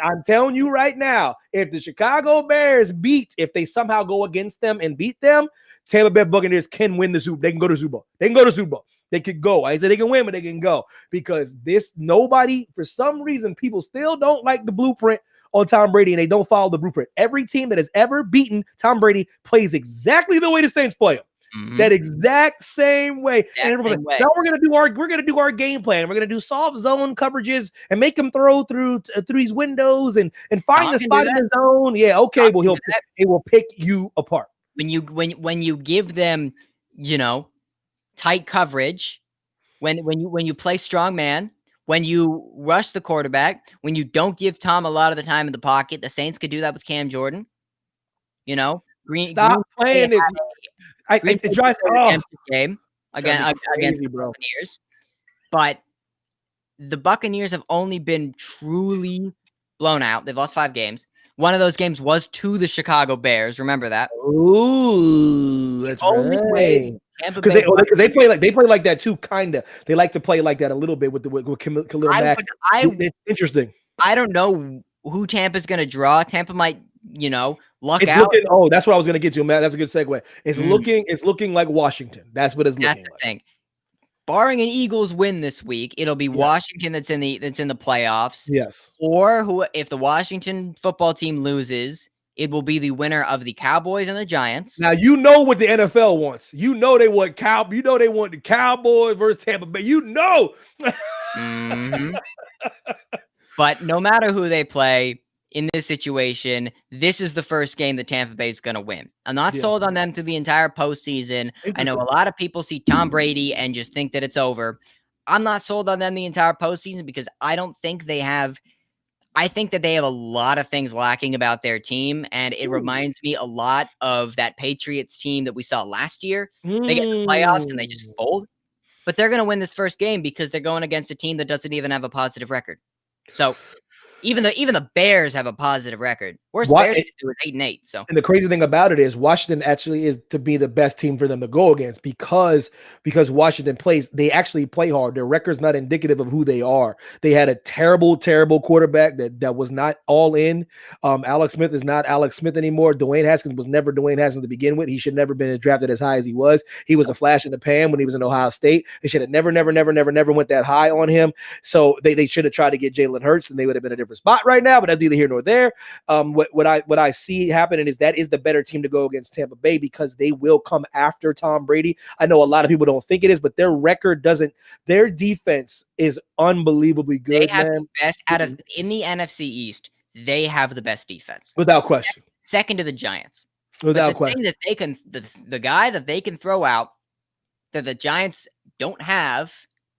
I'm telling you right now, if the Chicago Bears if they somehow go against them and beat them, Tampa Bay Buccaneers can win the Super. They can go to Super Bowl. They could go. I said they can win, but they can go because nobody, for some reason, people still don't like the blueprint on Tom Brady, and they don't follow the blueprint. Every team that has ever beaten Tom Brady plays exactly the way the Saints play him. That exact same way. Now we're gonna do our game plan. We're gonna do soft zone coverages and make him throw through these windows and find the spot in the zone. Yeah, okay. Well, it will pick you apart when you give them, tight coverage. When you play strong man. When you rush the quarterback, when you don't give Tom a lot of the time in the pocket, the Saints could do that with Cam Jordan. Stop playing this. It drives game against the Buccaneers, but the Buccaneers have only been truly blown out. They've lost 5 games. One of those games was to the Chicago Bears. Remember that? Ooh, that's right. Because they play like that too, kinda. They like to play like that a little bit with Khalil Mack. It's interesting. I don't know who Tampa's going to draw. Tampa might, luck out. That's what I was going to get to, Matt. That's a good segue. It's looking like Washington. That's what it's looking like. Thing. Barring an Eagles win this week, it'll be Washington that's in the playoffs. Yes. Or if the Washington football team loses, it will be the winner of the Cowboys and the Giants. Now you know what the NFL wants. You know they want the Cowboys versus Tampa Bay. But no matter who they play in this situation, this is the first game that Tampa Bay is going to win. I'm not sold on them through the entire postseason. I know a lot of people see Tom Brady and just think that it's over. I'm not sold on them the entire postseason because I don't think they have. I think that they have a lot of things lacking about their team, and it reminds me a lot of that Patriots team that we saw last year. They get the playoffs and they just fold, but they're going to win this first game because they're going against a team that doesn't even have a positive record. So even the Bears have a positive record. Worst Bears could do is 8-8. So, and the crazy thing about it is Washington actually is to be the best team for them to go against because Washington they actually play hard. Their record's not indicative of who they are. They had a terrible quarterback that was not all in. Alex Smith is not Alex Smith anymore. Dwayne Haskins was never Dwayne Haskins to begin with. He should never been drafted as high as he was. He was a flash in the pan when he was in Ohio State. They should have never went that high on him. So they should have tried to get Jalen Hurts, and they would have been in a different spot right now. But that's neither here nor there. What I see happening is that is the better team to go against Tampa Bay because they will come after Tom Brady. I know a lot of people don't think it is, but their record doesn't. Their defense is unbelievably good. They have the best in the NFC East. They have the best defense without question. Second to the Giants. Without question. Thing that the guy that they can throw out that the Giants don't have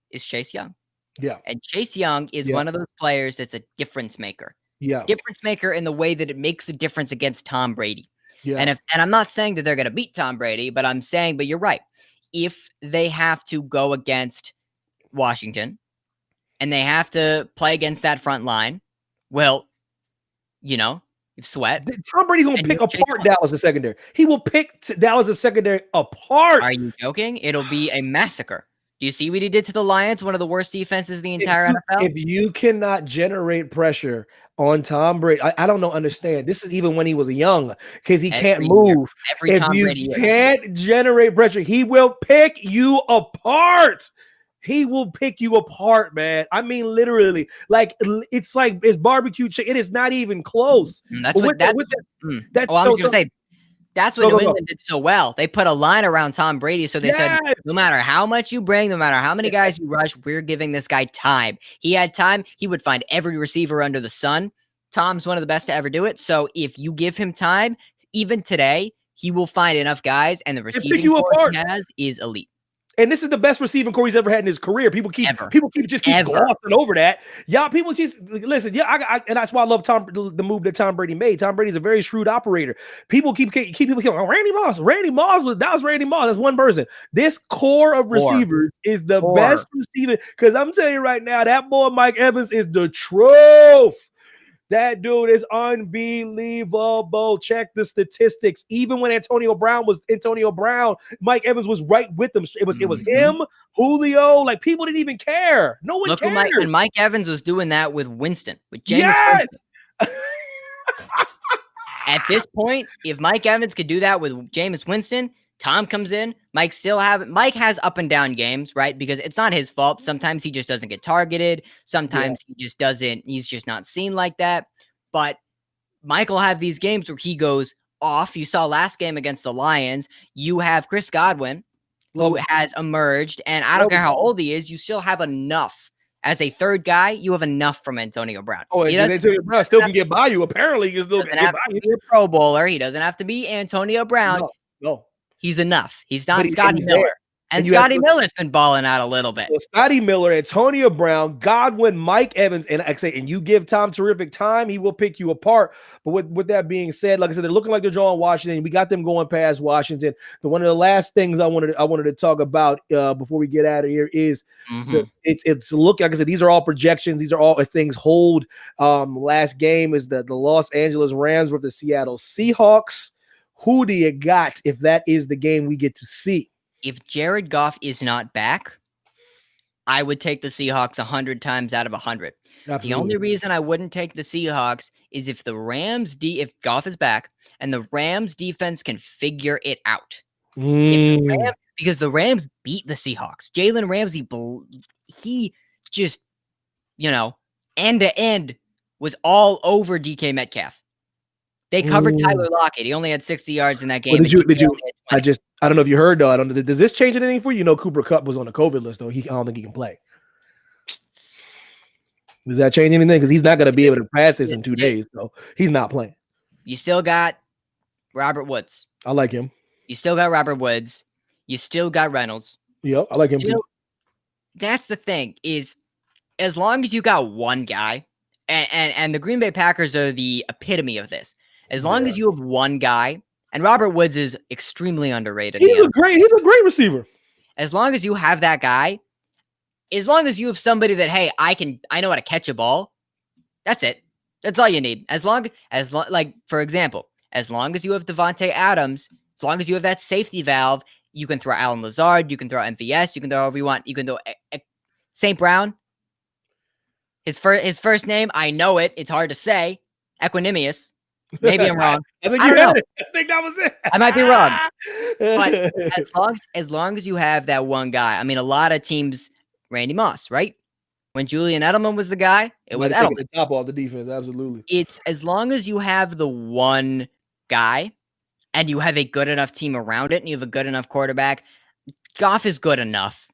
is Chase Young. Yeah. And Chase Young is one of those players that's a difference maker. Yeah. Difference maker in the way that it makes a difference against Tom Brady. Yeah. And I'm not saying that they're going to beat Tom Brady, but you're right. If they have to go against Washington and they have to play against that front line, well, sweat. Tom Brady's going to pick apart Dallas' secondary. He will pick Dallas' secondary apart. Are you joking? It'll be a massacre. Do you see what he did to the Lions? One of the worst defenses in the entire NFL? If you cannot generate pressure on Tom Brady, I don't understand. This is even when he was young because he can't move. If you can't generate pressure, he will pick you apart. He will pick you apart, man. I mean, literally, it's barbecue chicken. It is not even close. That's what I was going to say. That's what New England did so well. They put a line around Tom Brady, so they said, no matter how much you bring, no matter how many guys you rush, we're giving this guy time. He had time. He would find every receiver under the sun. Tom's one of the best to ever do it. So if you give him time, even today, he will find enough guys, and the receiving core he has is elite. And this is the best receiving core he's ever had in his career. People keep glossing over that. Y'all, people just listen. Yeah, and that's why I love the move that Tom Brady made. Tom Brady's a very shrewd operator. People keep people killing. Randy Moss was Randy Moss. That's one person. This core of receivers is the best receiver. Because I'm telling you right now, that boy Mike Evans is the truth. That dude is unbelievable. Check the statistics. Even when Antonio Brown, Mike Evans was right with them. It was him, Julio. Like, people didn't even care. No one cared. And Mike Evans was doing that with Winston, with James Winston. At this point, if Mike Evans could do that with Jameis Winston, Tom comes in. Mike has up and down games, right? Because it's not his fault. Sometimes he just doesn't get targeted. Sometimes he just doesn't. He's just not seen like that. But Mike will have these games where he goes off. You saw last game against the Lions. You have Chris Godwin, who has emerged. And I don't care how old he is. You still have enough. As a third guy, you have enough from Antonio Brown. Oh, Antonio Brown still can get by you. Apparently, he still can get by you. He doesn't have to be a Pro Bowler. He doesn't have to be Antonio Brown. No. He's enough. He's not Scotty Miller. And Scotty Miller's been balling out a little bit. So Scotty Miller, Antonio Brown, Godwin, Mike Evans, and you give Tom terrific time, he will pick you apart. But with that being said, like I said, they're looking like they're drawing Washington. We got them going past Washington. One of the last things I wanted to talk about before we get out of here is it's look. Like I said, these are all projections. These are all things hold. Last game is the Los Angeles Rams with the Seattle Seahawks. Who do you got if that is the game we get to see? If Jared Goff is not back, I would take the Seahawks 100 times out of 100. Absolutely. The only reason I wouldn't take the Seahawks is if if Goff is back and the Rams defense can figure it out. Because the Rams beat the Seahawks. Jalen Ramsey, he just, end to end was all over DK Metcalf. They covered Tyler Lockett. He only had 60 yards in that game. I don't know if you heard, though. Does this change anything for you? Cooper Kupp was on the COVID list, though. I don't think he can play. Does that change anything? Because he's not going to be able to pass this in 2 days, so he's not playing. You still got Robert Woods. I like him. You still got Robert Woods. You still got Reynolds. Yep, I like him too. That's the thing, is as long as you got one guy, and the Green Bay Packers are the epitome of this. As long as you have one guy, and Robert Woods is extremely underrated. He's a great receiver. As long as you have that guy, as long as you have somebody that, hey, I know how to catch a ball, that's it. That's all you need. Like, for example, as long as you have Devontae Adams, as long as you have that safety valve, you can throw Alan Lazard, you can throw MVS, you can throw whoever you want. You can throw St. Brown. His first name, I know it. It's hard to say. Equanimous. Maybe I'm wrong. I think I you don't had know. it. I think that was it. I might be wrong. But as long as you have that one guy, I mean, a lot of teams, Randy Moss, right? When Julian Edelman was the guy, it was Edelman. The top off the defense, absolutely. It's as long as you have the one guy and you have a good enough team around it and you have a good enough quarterback, Goff is good enough.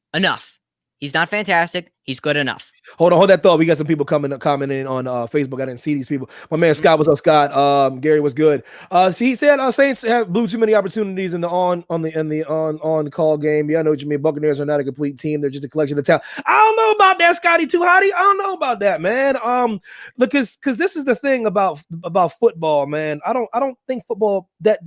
He's not fantastic. He's good enough. Hold that thought. We got some people commenting on Facebook. I didn't see these people. My man Scott, what's up, Scott? Gary was good. He said Saints have blew too many opportunities in the on call game. Yeah, I know what you mean. Buccaneers are not a complete team. They're just a collection of talent. I don't know about that, Scotty Too Hottie. I don't know about that, man. Because this is the thing about football, man. I don't think football that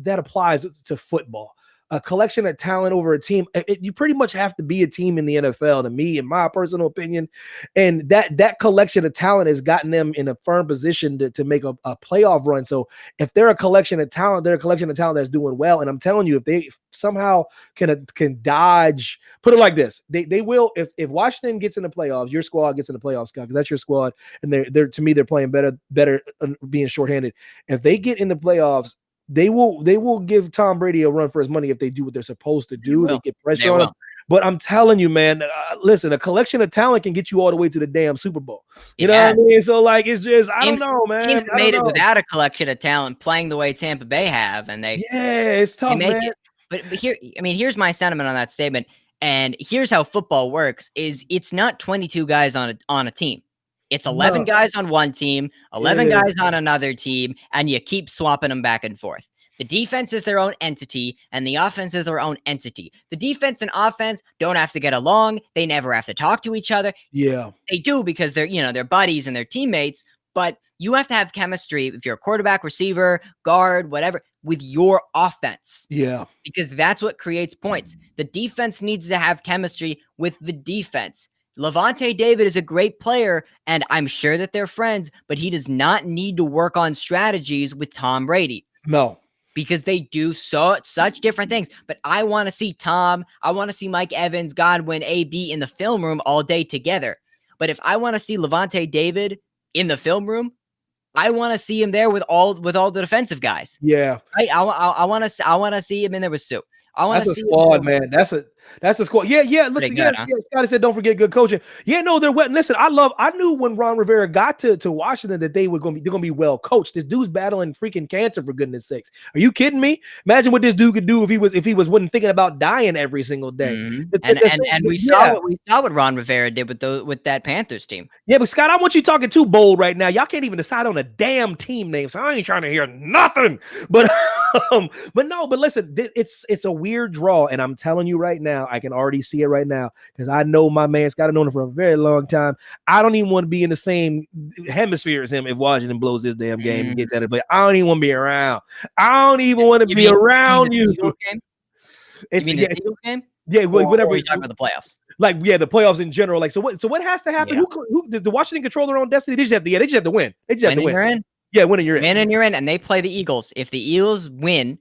applies to football. A collection of talent over a team. You pretty much have to be a team in the NFL, to me, in my personal opinion. And that collection of talent has gotten them in a firm position to make a playoff run. So if they're a collection of talent, they're a collection of talent that's doing well. And I'm telling you, if they somehow can dodge, put it like this, they will. If Washington gets in the playoffs, your squad gets in the playoffs, Scott, because that's your squad, and they're to me they're playing better being shorthanded. If they get in the playoffs, they will give Tom Brady a run for his money if they do what they're supposed to do. They get pressure on him. But I'm telling you, man, listen, a collection of talent can get you all the way to the damn Super Bowl. You know what I mean? So, like, it's just, I don't know, man. Teams made it without a collection of talent playing the way Tampa Bay have, and it's tough, man. But here's my sentiment on that statement, and here's how football works: is it's not 22 guys on a team. It's 11 guys on one team, 11 guys on another team, and you keep swapping them back and forth. The defense is their own entity, and the offense is their own entity. The defense and offense don't have to get along. They never have to talk to each other. Yeah. They do because they're buddies and they're teammates, but you have to have chemistry if you're a quarterback, receiver, guard, whatever, with your offense. Yeah. Because that's what creates points. The defense needs to have chemistry with the defense. Levante David is a great player, and I'm sure that they're friends, but he does not need to work on strategies with Tom Brady. No. Because they do such different things. But I want to see Tom, I want to see Mike Evans, Godwin, AB in the film room all day together. But if I want to see Levante David in the film room, I want to see him there with all the defensive guys. Yeah. I want to see him in there with Sue. That's a squad, man. That's a squad. Yeah. Listen, Scotty said, don't forget good coaching. Yeah, no, they're wet. Listen, I knew when Ron Rivera got to Washington that they're gonna be well coached. This dude's battling freaking cancer, for goodness sakes. Are you kidding me? Imagine what this dude could do if he wasn't thinking about dying every single day. Mm-hmm. And we saw what Ron Rivera did with that Panthers team. Yeah, but Scott, I want you talking too bold right now. Y'all can't even decide on a damn team name, so I ain't trying to hear nothing. But but listen, it's a weird draw, and I'm telling you right now, I can already see it right now because I know my man's got to know him for a very long time. I don't even want to be in the same hemisphere as him if Washington blows this damn game and gets at it. But I don't even want to be around. I don't even want to be around you. You mean the Eagles game? Yeah, whatever. Or are you talking about the playoffs? Like, yeah, the playoffs in general. Like, so what has to happen? Yeah. Who does the Washington control their own destiny? They just have to win. They just have to win. You're in. Yeah, winning you're in. Win and you're in, and they play the Eagles. If the Eagles win,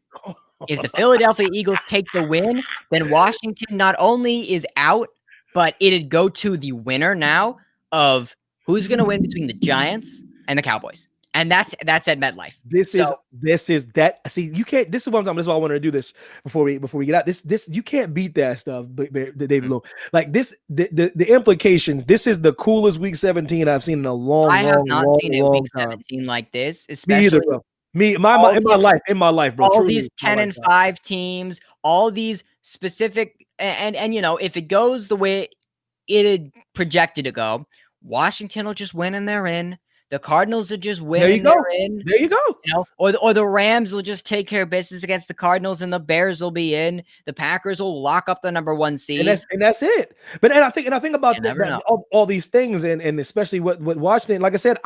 if the Philadelphia Eagles take the win, then Washington not only is out, but it'd go to the winner now of who's going to win between the Giants and the Cowboys. And that's at MetLife. This is that. See, you can't. This is what I'm talking about. This is why I wanted to do this before we get out. This you can't beat that stuff, David Lowe. Like this, the implications. This is the coolest Week 17 I've seen in a long. I have not seen a Week 17 like this, especially. Me either, bro. In my life, bro. All these 10-5 teams, all these specific, and if it goes the way it had projected to go, Washington will just win and they're in. The Cardinals will just win and they're in. There you go. Or the Rams will just take care of business against the Cardinals and the Bears will be in. The Packers will lock up the number 1 seed. And that's it. But I think about all these things and especially what Washington, like I said,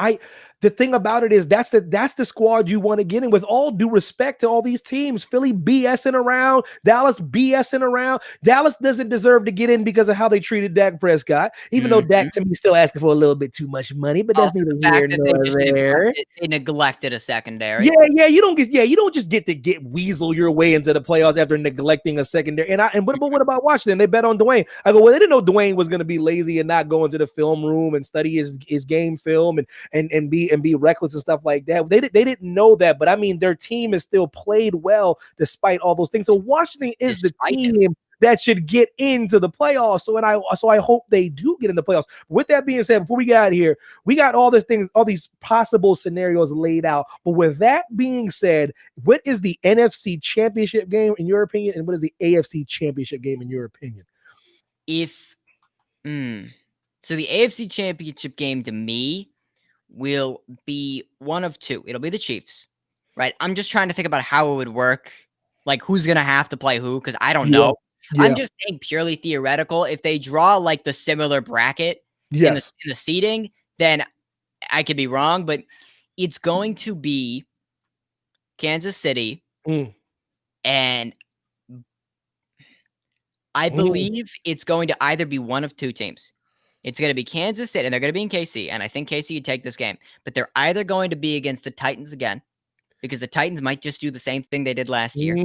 the thing about it is that's the squad you want to get in, with all due respect to all these teams. Philly BSing around, Dallas BSing around. Dallas doesn't deserve to get in because of how they treated Dak Prescott, even though Dak to me still asking for a little bit too much money, but that's neither here They neglected a secondary. Yeah, you don't just get to weasel your way into the playoffs after neglecting a secondary. And what about Washington? They bet on Dwayne. I go, well, they didn't know Dwayne was going to be lazy and not go into the film room and study his game film and be reckless and stuff like that. They didn't know that, but I mean, their team has still played well despite all those things. So Washington is the team that should get into the playoffs. So I hope they do get in the playoffs. With that being said, before we get out of here, we got all these possible scenarios laid out. But with that being said, what is the NFC Championship game in your opinion, and what is the AFC Championship game in your opinion? So the AFC Championship game to me will be one of two. It'll be the Chiefs, right? I'm just trying to think about how it would work, like who's gonna have to play who, because I don't know. Yeah. I'm just saying purely theoretical. If they draw like the similar bracket in the seeding, then I could be wrong, but it's going to be Kansas City, and I believe it's going to either be one of two teams. It's going to be Kansas City, and they're going to be in KC, and I think KC would take this game. But they're either going to be against the Titans again, because the Titans might just do the same thing they did last year,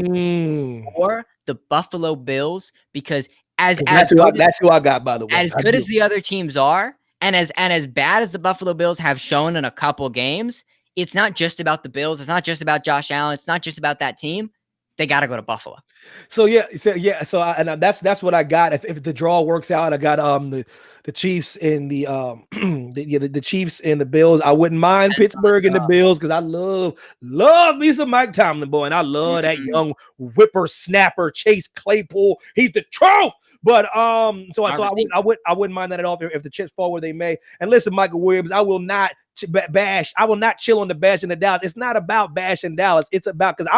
or the Buffalo Bills, because that's who I got, by the way. As good as the other teams are, and as bad as the Buffalo Bills have shown in a couple games, it's not just about the Bills. It's not just about Josh Allen. It's not just about that team. They got to go to Buffalo. So that's what I got. If the draw works out, I got the Chiefs and the Chiefs and the Bills. I wouldn't mind Pittsburgh and the Bills because I love me some Mike Tomlin, boy, and I love that young whippersnapper Chase Claypool. He's the truth. But I wouldn't mind that at all if the chips fall where they may. And listen, Michael Williams, I will not bash. I will not chill on the bashing of Dallas. It's not about bashing Dallas. It's about, because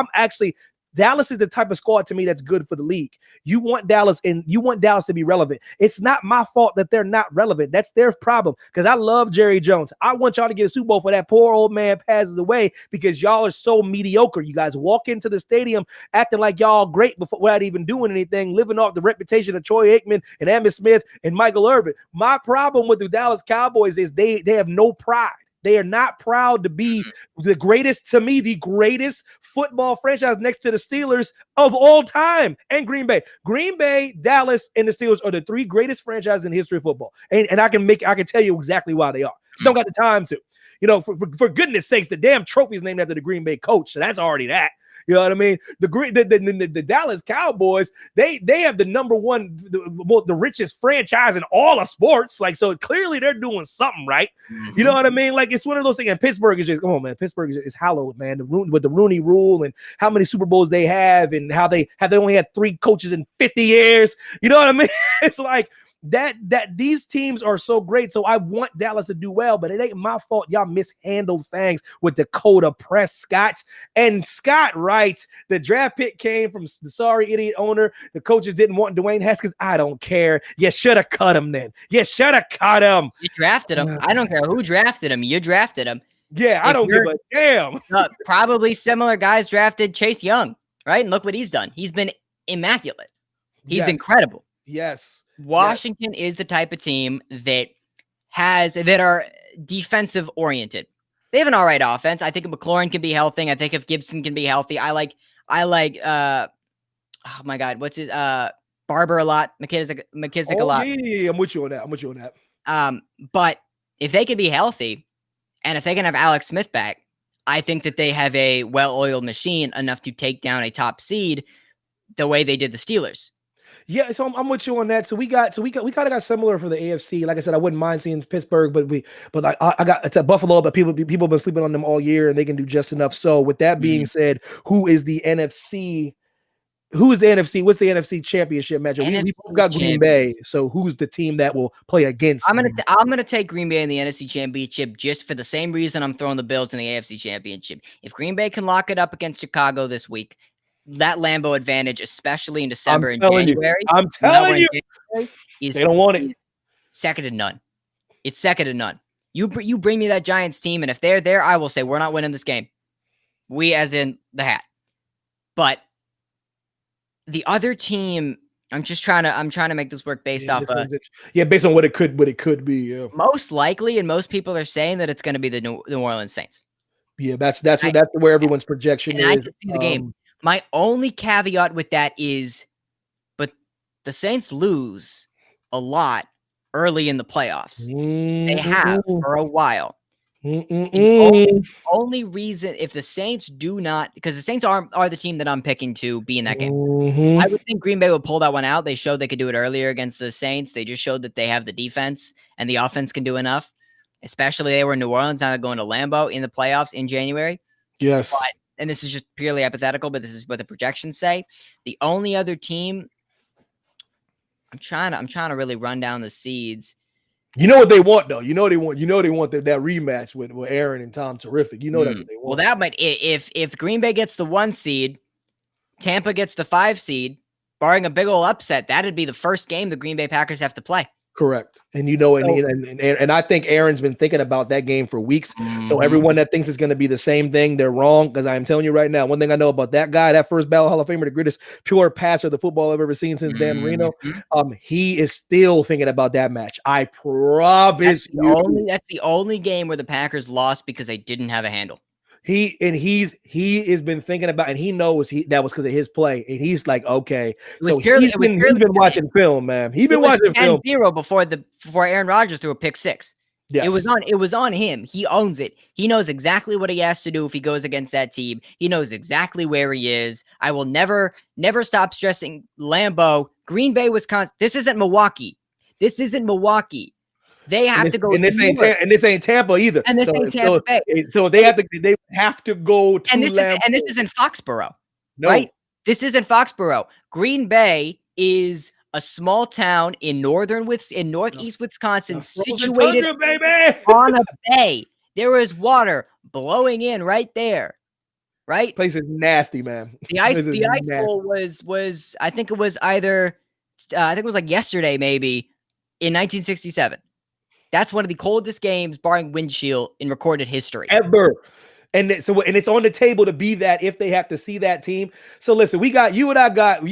Dallas is the type of squad to me that's good for the league. You want Dallas to be relevant. It's not my fault that they're not relevant. That's their problem, because I love Jerry Jones. I want y'all to get a Super Bowl for that poor old man passes away, because y'all are so mediocre. You guys walk into the stadium acting like y'all great without even doing anything, living off the reputation of Troy Aikman and Emmitt Smith and Michael Irvin. My problem with the Dallas Cowboys is they have no pride. They are not proud to be the greatest football franchise next to the Steelers of all time and Green Bay. Green Bay, Dallas, and the Steelers are the three greatest franchises in the history of football. And I can tell you exactly why they are. Just don't got the time to. For goodness sakes, the damn trophy is named after the Green Bay coach. So that's already that. You know what I mean? The Dallas Cowboys, they have the number one, the richest franchise in all of sports. Like, so clearly they're doing something right. You know what I mean? Like, it's one of those things. And Pittsburgh is just, come on, man. Pittsburgh is hallowed, man. With the Rooney Rule and how many Super Bowls they have, and how they only had 3 coaches in 50 years. You know what I mean? It's like that these teams are so great. So I want Dallas to do well, but it ain't my fault y'all mishandled things with Dakota Prescott. And Scott writes, the draft pick came from the sorry idiot owner. The coaches didn't want Dwayne Haskins. I don't care. You should have cut him then. You should have cut him. You drafted him. I don't care who drafted him. You drafted him. Yeah, I don't give a damn. Probably similar guys drafted Chase Young, right? And look what he's done. He's been immaculate. He's incredible. Yes. Washington is the type of team that are defensive oriented. They have an all right offense. I think if McLaurin can be healthy. I think if Gibson can be healthy. I like oh my God, what's it? Barber a lot, McKissick a lot. Yeah, I'm with you on that. But if they can be healthy, and if they can have Alex Smith back, I think that they have a well-oiled machine enough to take down a top seed the way they did the Steelers. Yeah, so I'm with you on that. So we kind of got similar for the AFC. Like I said, I wouldn't mind seeing Pittsburgh, but I got it's a Buffalo, but people have been sleeping on them all year, and they can do just enough. So with that being said, who is the NFC? Who is the NFC? What's the NFC Championship matchup? We got Green Bay. So who's the team that will play against? I'm gonna take Green Bay in the NFC Championship just for the same reason I'm throwing the Bills in the AFC Championship. If Green Bay can lock it up against Chicago this week, that Lambeau advantage, especially in December and January. I'm telling you, they don't want it. Second to none. It's second to none. You bring me that Giants team, and if they're there, I will say we're not winning this game. We, as in the hat. But the other team I'm trying to make this work based off based on what it could be. Yeah. Most likely, and most people are saying that it's going to be the New Orleans Saints. Yeah, that's where everyone's projection is. I can see the game. My only caveat with that is, but the Saints lose a lot early in the playoffs. They have for a while. The only reason, if the Saints do not, because the Saints are the team that I'm picking to be in that game. I would think Green Bay would pull that one out. They showed they could do it earlier against the Saints. They just showed that they have the defense and the offense can do enough. Especially they were in New Orleans, now they're going to Lambeau in the playoffs in January. Yes. But, and this is just purely hypothetical, but this is what the projections say. The only other team, I'm trying to really run down the seeds. You know what they want, though. You know they want that rematch with Aaron and Tom Terrific. You know that's what they want. Well, that might if Green Bay gets the 1 seed, Tampa gets the 5 seed, barring a big old upset, that'd be the first game the Green Bay Packers have to play. Correct. And and I think Aaron's been thinking about that game for weeks. So everyone that thinks it's going to be the same thing, they're wrong. Because I'm telling you right now, one thing I know about that guy, that first ballot Hall of Famer, the greatest pure passer of the football I've ever seen since Dan Marino, he is still thinking about that match. I promise you. That's the only game where the Packers lost because they didn't have a handle. He has been thinking about, and he knows that was because of his play, and he's like, okay. So he's been watching film, man. He's been watching film 10-0 before Aaron Rodgers threw a pick 6. Yes. It was on him. He owns it. He knows exactly what he has to do if he goes against that team. He knows exactly where he is. I will never stop stressing Lambeau, Green Bay, Wisconsin. This isn't Milwaukee. They have to go, and this ain't Tampa either. And this ain't Tampa Bay. So they have to go to and this isn't Foxborough, right? This isn't Foxborough. Green Bay is a small town in northeast Wisconsin, situated on a bay. There is water blowing in right there, right? Place is nasty, man. The ice bowl was I think it was like yesterday, maybe in 1967. That's one of the coldest games, barring wind chill, in recorded history ever. And it's on the table to be that if they have to see that team. So listen, you and I got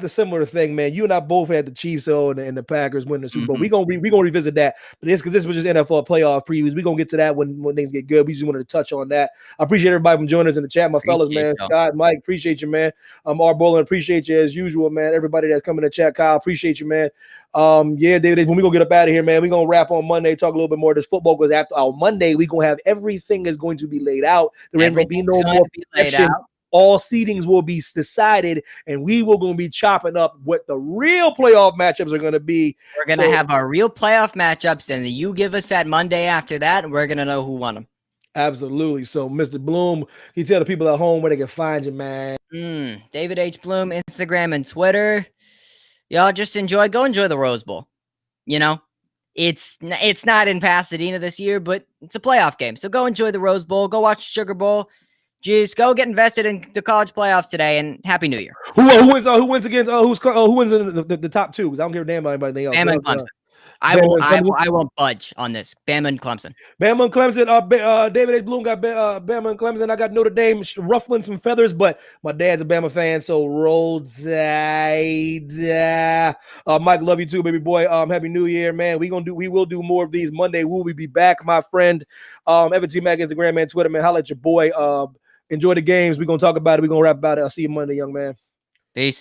the similar thing, man. You and I both had the Chiefs and the Packers win the Super Bowl. We gonna revisit that, but because this was just NFL playoff previews. We gonna get to that when things get good. We just wanted to touch on that. I appreciate everybody from joining us in the chat, my fellas, man. Scott, Mike, appreciate you, man. R. Bolin, appreciate you as usual, man. Everybody that's coming to chat, Kyle, appreciate you, man. David, when we gonna get up out of here, man, we gonna wrap on Monday, talk a little bit more of this football, because after on Monday we gonna have everything is going to be laid out. There ain't gonna be no more perception. All seedings will be decided, and we will gonna be chopping up what the real playoff matchups are gonna be. We're gonna have our real playoff matchups, and you give us that Monday after that, and we're gonna know who won them. Absolutely. So, Mr. Bloom, you tell the people at home where they can find you, man. David H. Bloom, Instagram and Twitter. Y'all just go enjoy the Rose Bowl. You know, it's not in Pasadena this year, but it's a playoff game. So go enjoy the Rose Bowl. Go watch Sugar Bowl. Just go get invested in the college playoffs today, and Happy New Year. Who wins against who wins in the top 2? Because I don't give a damn about anybody else. Bama and Clemson. I won't budge on this. Bama and Clemson. Bama and Clemson. David A. Bloom got Bama and Clemson. I got Notre Dame ruffling some feathers, but my dad's a Bama fan, so roll Tide. Mike, love you too, baby boy. Happy New Year, man. We will do more of these Monday. Will we be back, my friend? Evan T. Mac, Instagram, man, Twitter, man. Holla at your boy. Enjoy the games. We're gonna talk about it. We're gonna rap about it. I'll see you Monday, young man. Peace.